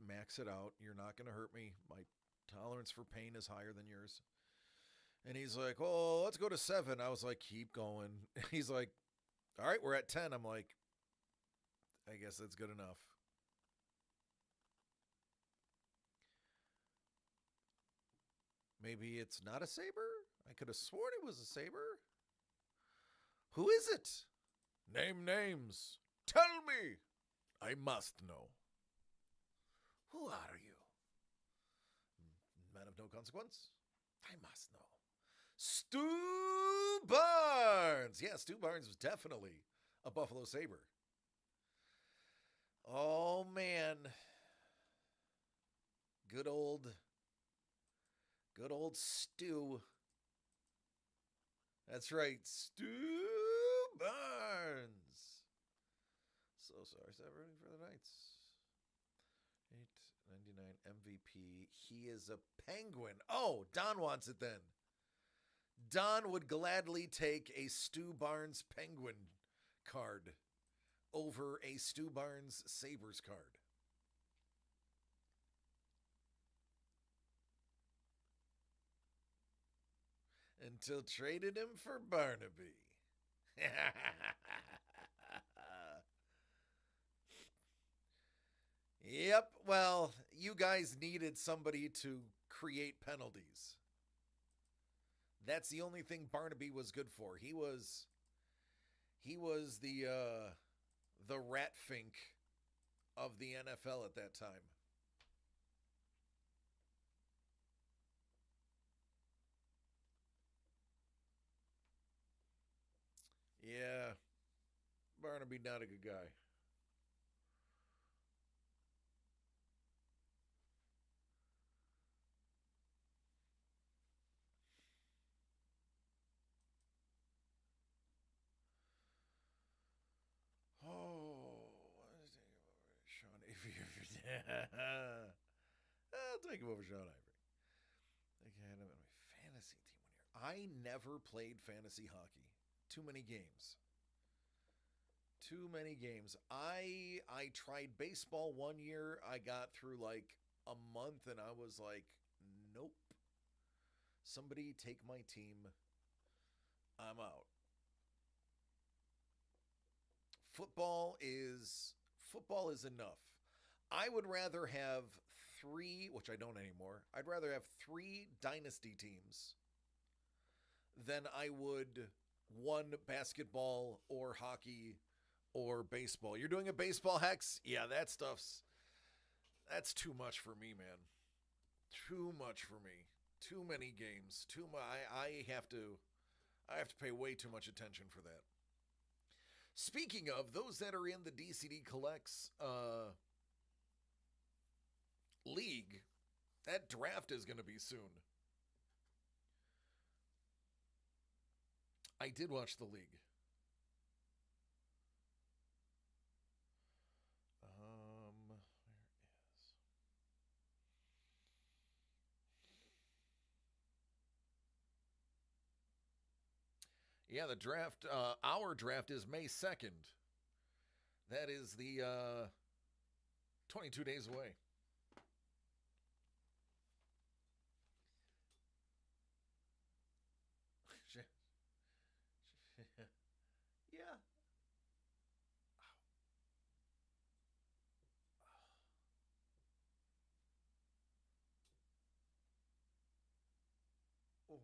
max it out. You're not going to hurt me. My tolerance for pain is higher than yours. And he's like, oh, let's go to 7. I was like, keep going. He's like, all right, we're at 10. I'm like, I guess that's good enough. Maybe it's not a saber? I could have sworn it was a saber. Who is it? Name names. Tell me. I must know. Who are you? Man of no consequence? I must know. Stu Barnes. Yeah, Stu Barnes was definitely a Buffalo Sabre. Oh, man. Good old Stu. That's right, Stu Barnes. So sorry, stop rooting for the Knights. $8.99 MVP. He is a Penguin. Oh, Don wants it then. Don would gladly take a Stu Barnes Penguin card over a Stu Barnes Sabres card. Until traded him for Barnaby. Yep, well, you guys needed somebody to create penalties. That's the only thing Barnaby was good for. He was the Ratfink of the NFL at that time. Yeah, Barnaby not a good guy. I'll take him over Sean Ivory. I had him in my fantasy team 1 year. I never played fantasy hockey. Too many games. Too many games. I tried baseball 1 year. I got through like a month and I was like, nope. Somebody take my team. I'm out. Football is enough. I would rather have 3, which I don't anymore. I'd rather have 3 dynasty teams than I would 1 basketball or hockey or baseball. You're doing a baseball, Hex? Yeah, that's too much for me, man. Too much for me. Too many games. I have to pay way too much attention for that. Speaking of those that are in the DCD Collects league, that draft is going to be soon. I did watch the league. Where is? Yeah, the draft, our draft is May 2nd. That is the 22 days away. Yeah. Oof.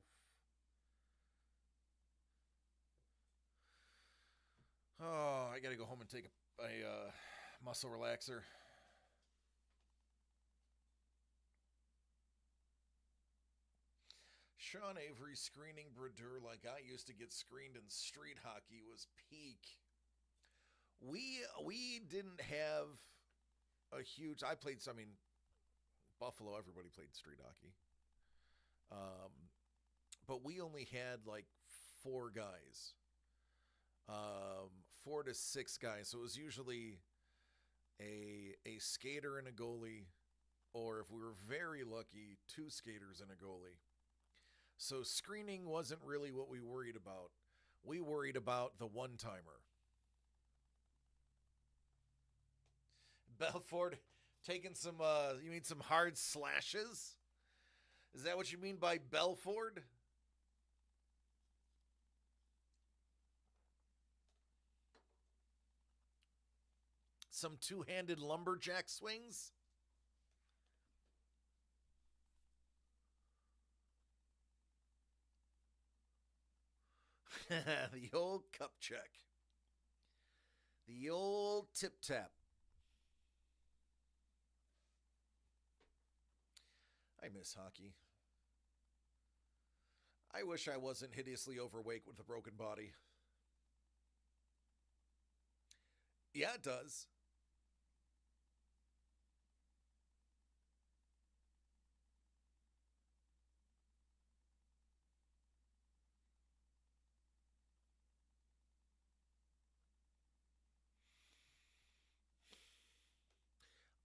Oh, I gotta go home and take a muscle relaxer. Sean Avery screening Brodeur like I used to get screened in street hockey was peak. We didn't have a huge. Buffalo. Everybody played street hockey. But we only had like 4 guys. 4 to 6 guys. So it was usually a skater and a goalie, or if we were very lucky, 2 skaters and a goalie. So screening wasn't really what we worried about. We worried about the one-timer. Belford taking some, you mean some hard slashes? Is that what you mean by Belford? Some two-handed lumberjack swings? The old cup check. The old tip-tap. I miss hockey. I wish I wasn't hideously overweight with a broken body. Yeah, it does.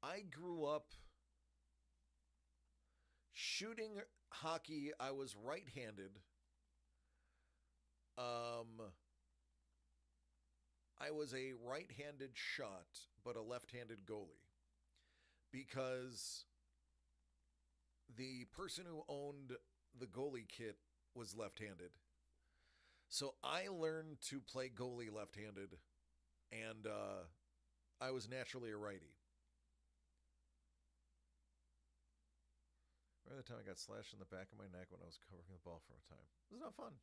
I grew up shooting hockey. I was right-handed. I was a right-handed shot, but a left-handed goalie. Because the person who owned the goalie kit was left-handed. So I learned to play goalie left-handed, and I was naturally a righty. Remember the time I got slashed in the back of my neck when I was covering the ball for a time? It was not fun.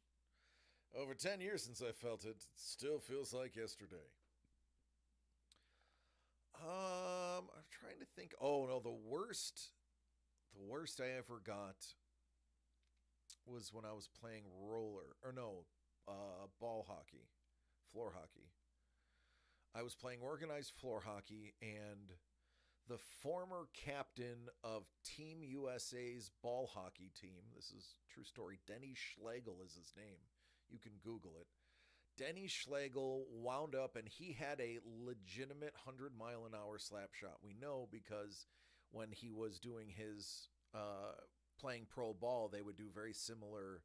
Over 10 years since I felt it. It still feels like yesterday. I'm trying to think. Oh, no, the worst I ever got was when I was playing ball hockey, floor hockey. I was playing organized floor hockey, and the former captain of Team USA's ball hockey team, this is a true story, Denny Schlegel is his name. You can Google it. Denny Schlegel wound up, and he had a legitimate 100-mile-an-hour slap shot. We know because when he was doing his playing pro ball, they would do very similar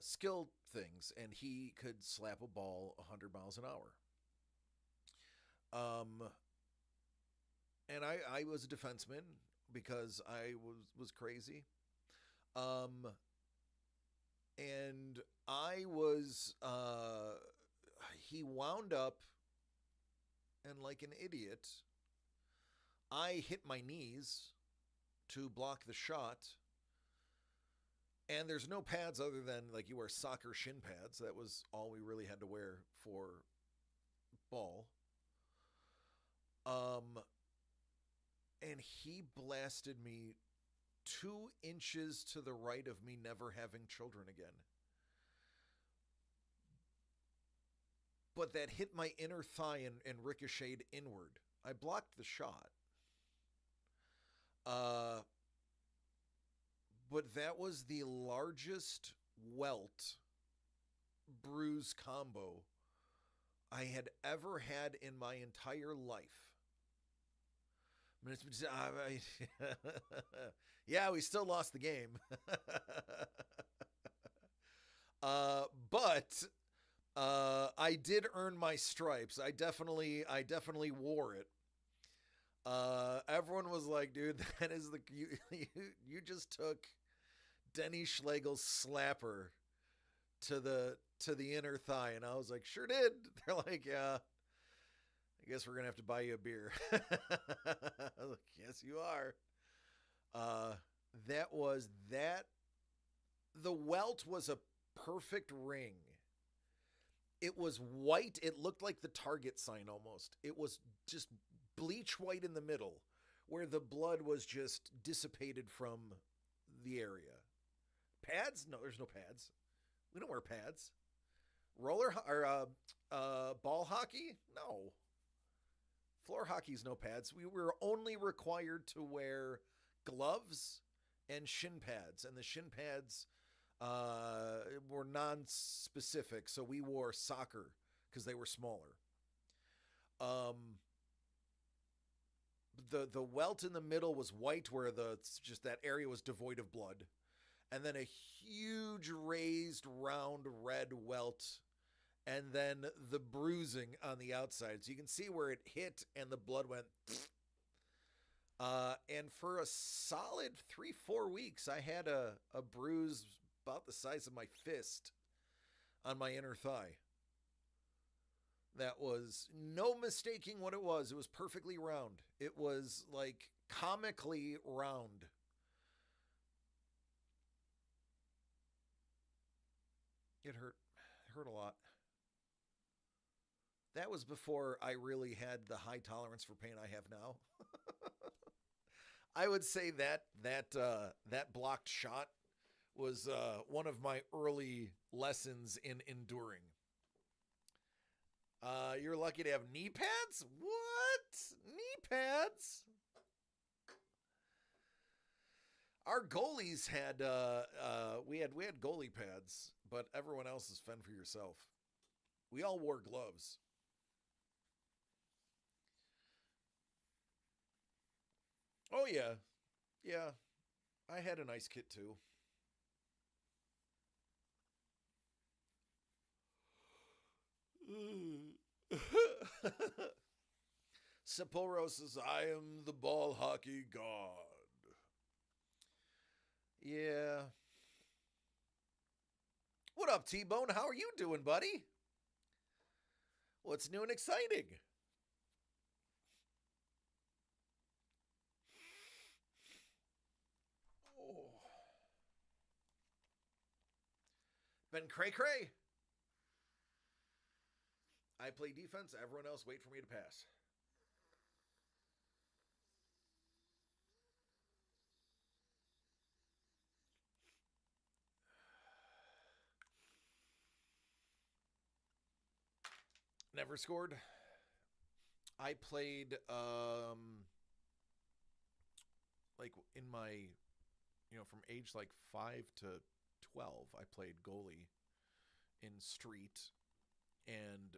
skill things, and he could slap a ball 100 miles an hour. And I was a defenseman because I was crazy. And I was, he wound up, and like an idiot, I hit my knees to block the shot. And there's no pads other than, like, you wear soccer shin pads. That was all we really had to wear for ball. And he blasted me 2 inches to the right of me never having children again. But that hit my inner thigh and ricocheted inward. I blocked the shot. But that was the largest welt bruise combo I had ever had in my entire life. I mean, yeah, we still lost the game. But I did earn my stripes. I definitely wore it. Everyone was like, dude, that is you just took Denny Schlegel's slapper to the inner thigh. And I was like, sure did. They're like, yeah, I guess we're gonna have to buy you a beer. I was like, yes, you are. The welt was a perfect ring. It was white. It looked like the Target sign almost. It was just bleach white in the middle, where the blood was just dissipated from the area. Pads? No, there's no pads. We don't wear pads. Ball hockey? No. Floor hockey's no pads. We were only required to wear gloves and shin pads, and the shin pads were non-specific, so we wore soccer because they were smaller. The welt in the middle was white, where just that area was devoid of blood, and then a huge raised round red welt, and then the bruising on the outside. So you can see where it hit and the blood went. And for a solid 3-4 weeks, I had a bruise about the size of my fist on my inner thigh. That was no mistaking what it was. It was perfectly round. It was like comically round. It hurt. It hurt a lot. That was before I really had the high tolerance for pain I have now. I would say that blocked shot was one of my early lessons in enduring. You're lucky to have knee pads? What? Knee pads? Our goalies had we had goalie pads, but everyone else is fend for yourself. We all wore gloves. Oh yeah. Yeah. I had an ice kit too. Sapporo says, I am the ball hockey god. Yeah. What up, T-Bone? How are you doing, buddy? What's new and exciting? Oh. Ben Cray Cray. I play defense. Everyone else wait for me to pass. Never scored. I played like in my, from age like 5 to 12, I played goalie in street and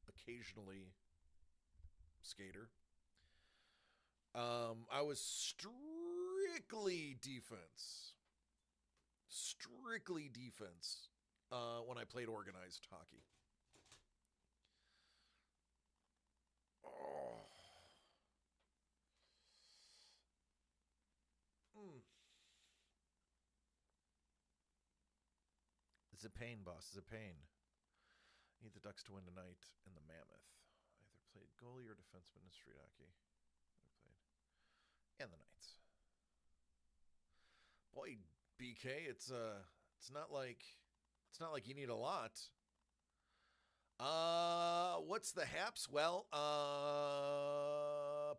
occasionally skater. I was strictly defense. Strictly defense when I played organized hockey. Oh. It's a pain, boss. It's a pain. Need the Ducks to win tonight in the Mammoth. I either played goalie or defenseman in street hockey. I played. And the Knights. Boy, BK, it's not like you need a lot. What's the haps? Well,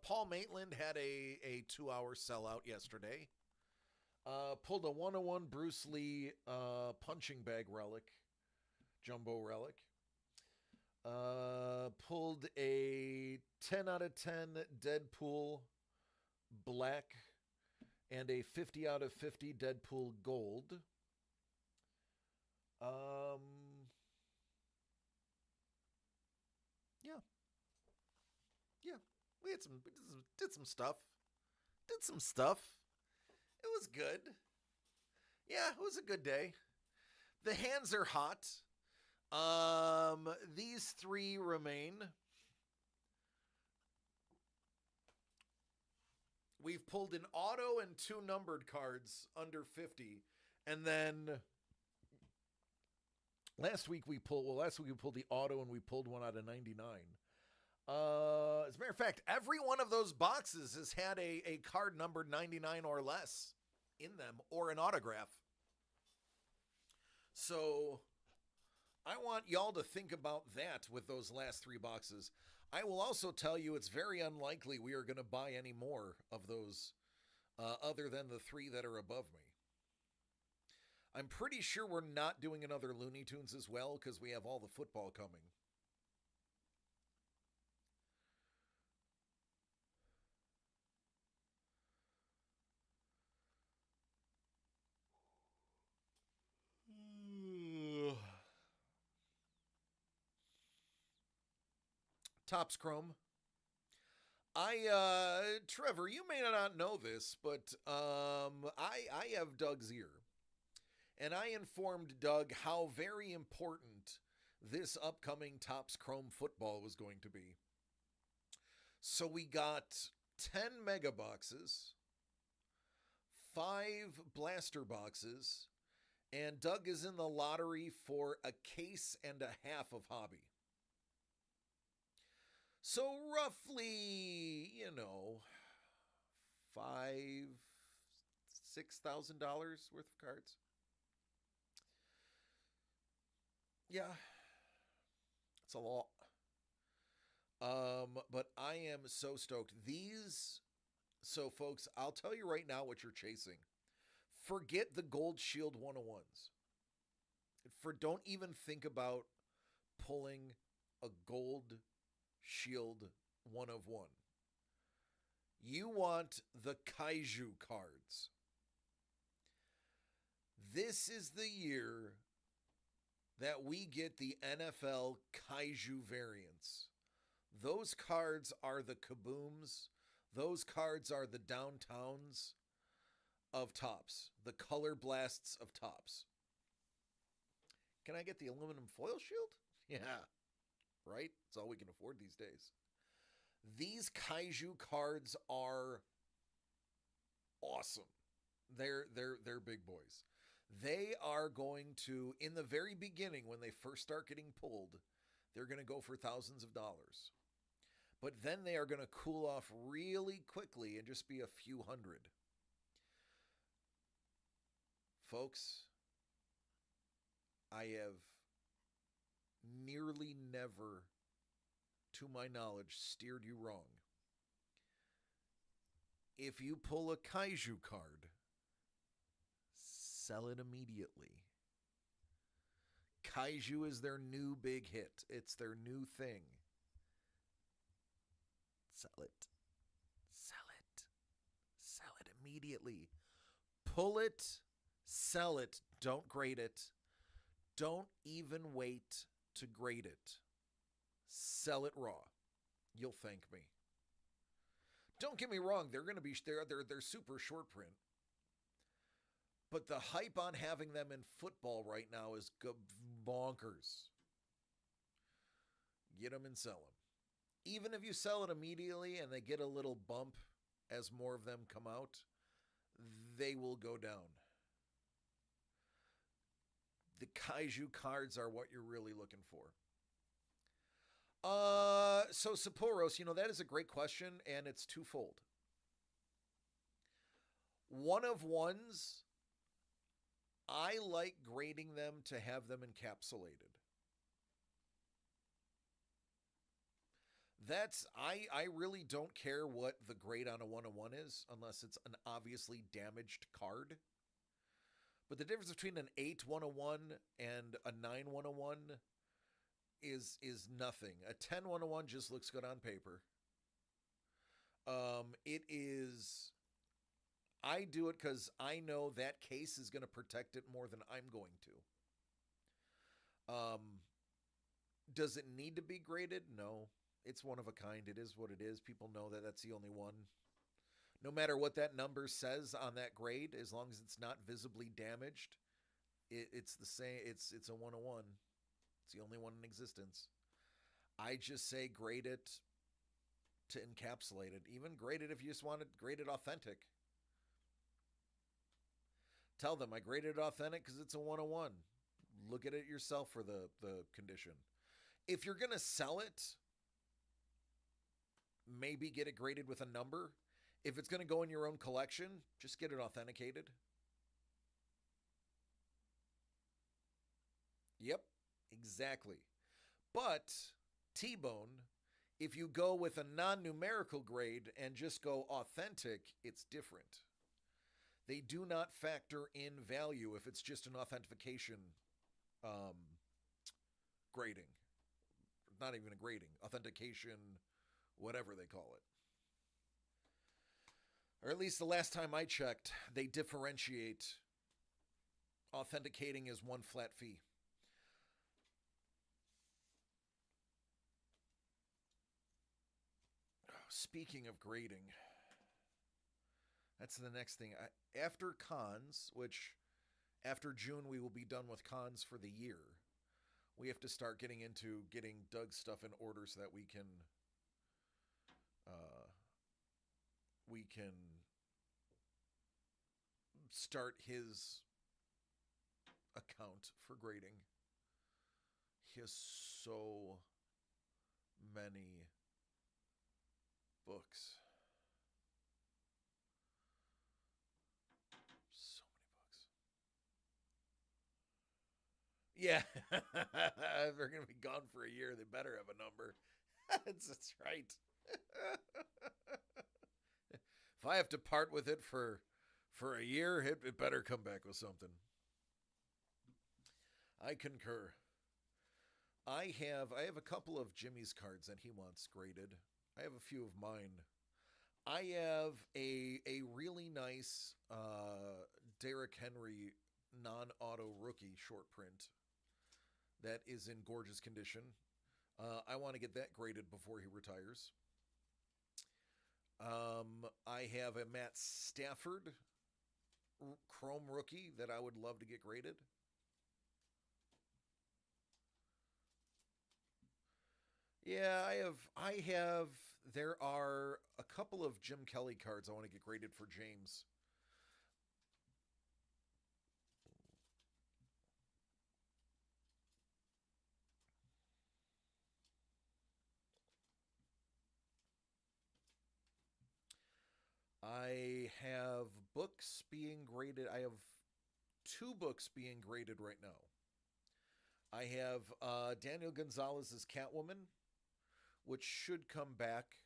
Paul Maitland had a 2-hour sellout yesterday. Pulled a 101 Bruce Lee punching bag relic, jumbo relic. Pulled a 10 out of 10 Deadpool black and a 50 out of 50 Deadpool gold. Yeah, we did some stuff. Did some stuff. It was good. Yeah, it was a good day. The hands are hot. These 3 remain. We've pulled an auto and 2 numbered cards under 50. And then last week we pulled the auto and we pulled one out of 99. As a matter of fact, every one of those boxes has had a card numbered 99 or less in them, or an autograph. So I want y'all to think about that with those last 3 boxes. I will also tell you it's very unlikely we are going to buy any more of those other than the 3 that are above me. I'm pretty sure we're not doing another Looney Tunes as well because we have all the football coming. Topps Chrome. Trevor, you may not know this, but I have Doug's ear. And I informed Doug how very important this upcoming Topps Chrome football was going to be. So we got 10 mega boxes, 5 blaster boxes, and Doug is in the lottery for a case and a half of hobby. So roughly, $6,000 worth of cards. Yeah, it's a lot. But I am so stoked. So folks, I'll tell you right now what you're chasing. Forget the Gold Shield 101s. Don't even think about pulling a Gold Shield 1 of 1. You want the Kaiju cards. This is the year that we get the NFL Kaiju variants. Those cards are the Kabooms. Those cards are the Downtowns of Topps. The Color Blasts of Topps. Can I get the aluminum foil shield? Yeah. Right? It's all we can afford these days. These Kaiju cards are awesome. They're big boys. They are going to, in the very beginning, when they first start getting pulled, they're going to go for thousands of dollars. But then they are going to cool off really quickly and just be a few hundred. Folks, I have nearly never, to my knowledge, steered you wrong. If you pull a Kaiju card, sell it immediately. Kaiju is their new big hit. It's their new thing. Sell it. Sell it. Sell it immediately. Pull it. Sell it. Don't grade it. Don't even wait to grade it, sell it raw. You'll thank me. Don't get me wrong, they're going to be they're super short print. But the hype on having them in football right now is bonkers. Get them and sell them. Even if you sell it immediately and they get a little bump as more of them come out, they will go down. The Kaiju cards are what you're really looking for. So Sapporos, that is a great question, and it's twofold. One of ones, I like grading them to have them encapsulated. I really don't care what the grade on a 101 is, unless it's an obviously damaged card. But the difference between an 8 101 and a 9 101 is nothing. A 10 101 just looks good on paper. It is... I do it because I know that case is going to protect it more than I'm going to. Does it need to be graded? No. It's one of a kind. It is what it is. People know that that's the only one. No matter what that number says on that grade, as long as it's not visibly damaged, it's the same. It's a 101. It's the only one in existence. I just say grade it to encapsulate it. Even grade it if you just want it graded authentic. Tell them I graded it authentic because it's a 101. Look at it yourself for the condition. If you're going to sell it, maybe get it graded with a number. If it's going to go in your own collection, just get it authenticated. Yep, exactly. But T-Bone, if you go with a non-numerical grade and just go authentic, it's different. They do not factor in value if it's just an authentication grading. Not even a grading. Authentication, whatever they call it. Or at least the last time I checked, they differentiate. Authenticating is one flat fee. Speaking of grading, that's the next thing. After cons, which after June we will be done with cons for the year, we have to start getting into getting Doug's stuff in order so that we can start his account for grading. He has so many books. So many books. Yeah. If they're going to be gone for a year, they better have a number. That's right. If I have to part with it for a year, it better come back with something. I concur. I have a couple of Jimmy's cards that he wants graded. I have a few of mine. I have a really nice Derrick Henry non-auto rookie short print that is in gorgeous condition. I want to get that graded before he retires. I have a Matt Stafford Chrome rookie that I would love to get graded. Yeah, there are a couple of Jim Kelly cards I want to get graded for James. I have books being graded. I have 2 books being graded right now. I have Daniel Gonzalez's Catwoman, which should come back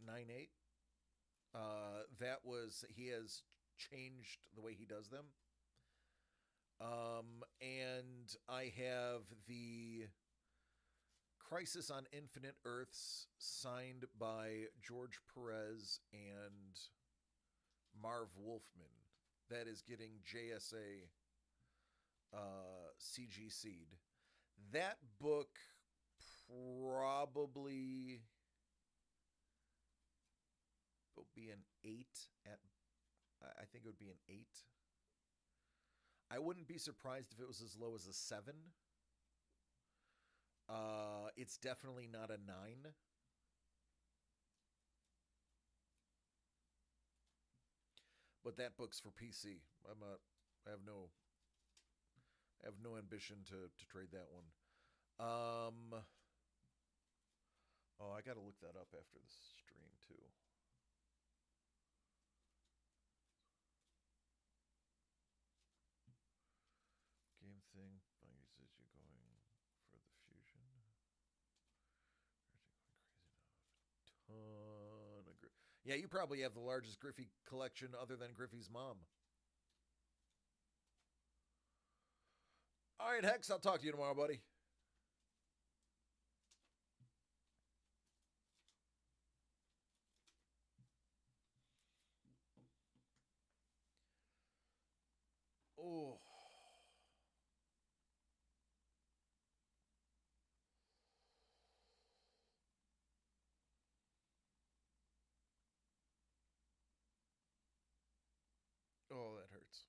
9/8. He has changed the way he does them. And I have the Crisis on Infinite Earths signed by George Perez and Marv Wolfman. That is getting JSA CG seed. That book probably will be an 8 at, I think it would be an 8. I wouldn't be surprised if it was as low as a 7. It's definitely not a 9. But that book's for PC. I have no ambition to trade that one. Oh, I gotta look that up after the stream too. Game thing. Bungie says you're going for the fusion. Ton of yeah, you probably have the largest Griffey collection other than Griffey's mom. All right, Hex, I'll talk to you tomorrow, buddy. Oh. Oh, that hurts.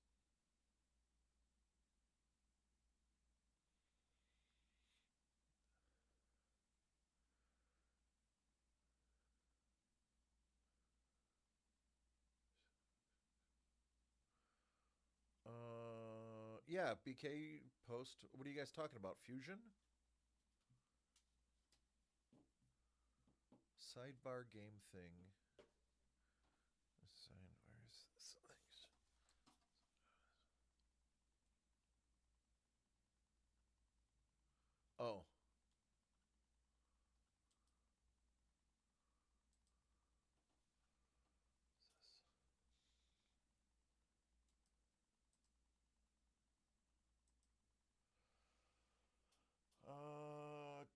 Yeah, BK post. What are you guys talking about? Fusion? Sidebar game thing. Where's this? Oh.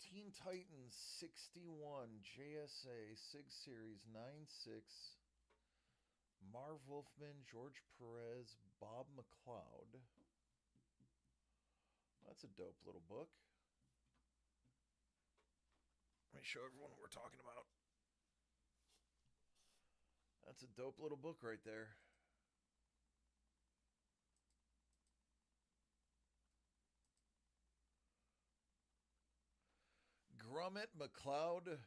Teen Titans 61, JSA, SIG Series 9.6, Marv Wolfman, George Perez, Bob McLeod. That's a dope little book. Let me show everyone what we're talking about. That's a dope little book right there. Grummet, McLeod,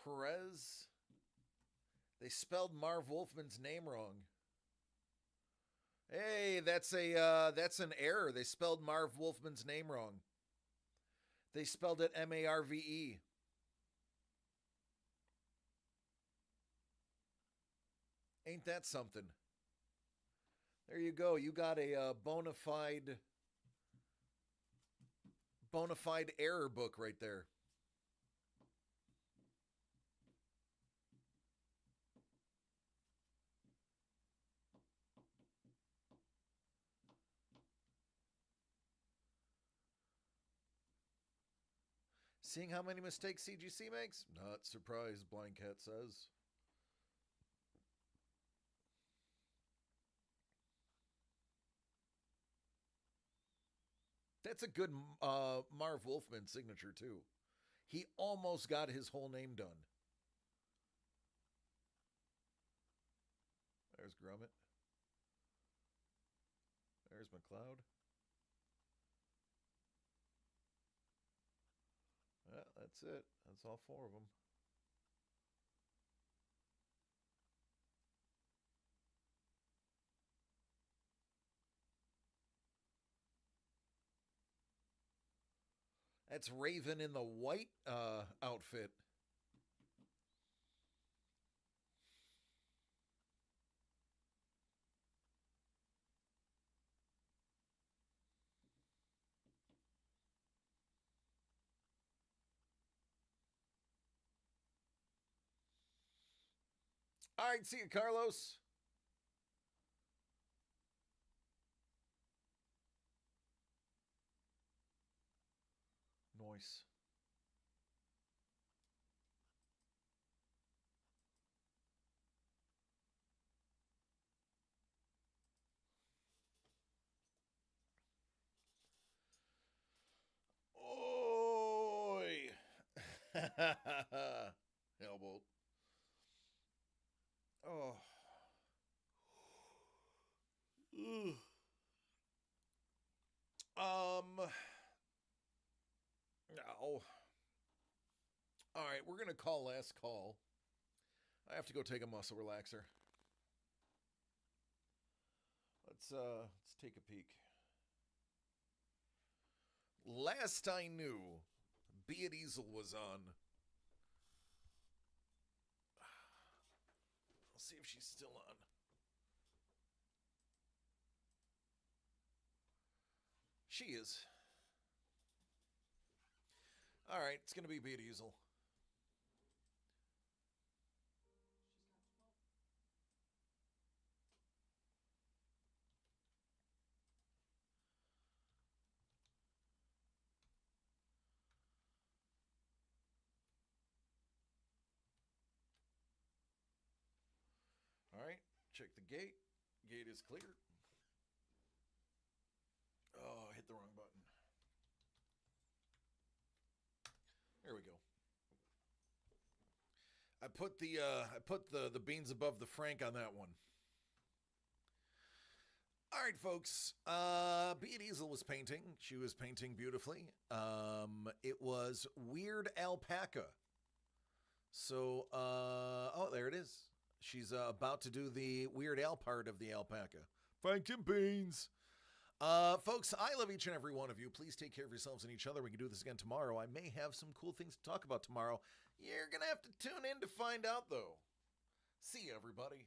Perez. They spelled Marv Wolfman's name wrong. Hey, that's an error. They spelled Marv Wolfman's name wrong. They spelled it Marve. Ain't that something? There you go. You got a bona fide error book right there. Seeing how many mistakes CGC makes? Not surprised, Blind Cat says. That's a good Marv Wolfman signature, too. He almost got his whole name done. There's Grummet. There's McLeod. Yeah, that's it. That's all 4 of them. That's Raven in the white outfit. All right, see you, Carlos. Noise. Hellbolt. Oh. Ugh. No. All right, we're gonna call last call. I have to go take a muscle relaxer. Let's take a peek. Last I knew, Bea Diesel was on. I'll see if she's still on. She is. All right, it's going to be Bea Diesel. All right, check the gate. Gate is clear. Oh, I hit the wrong button. There we go. I put the beans above the Frank on that one. All right, folks. Bea Diesel was painting. She was painting beautifully. It was Weird Alpaca. So, oh, there it is. She's about to do the Weird Al part of the alpaca. Franken beans. Folks, I love each and every one of you. Please take care of yourselves and each other. We can do this again tomorrow. I may have some cool things to talk about tomorrow. You're going to have to tune in to find out, though. See you, everybody.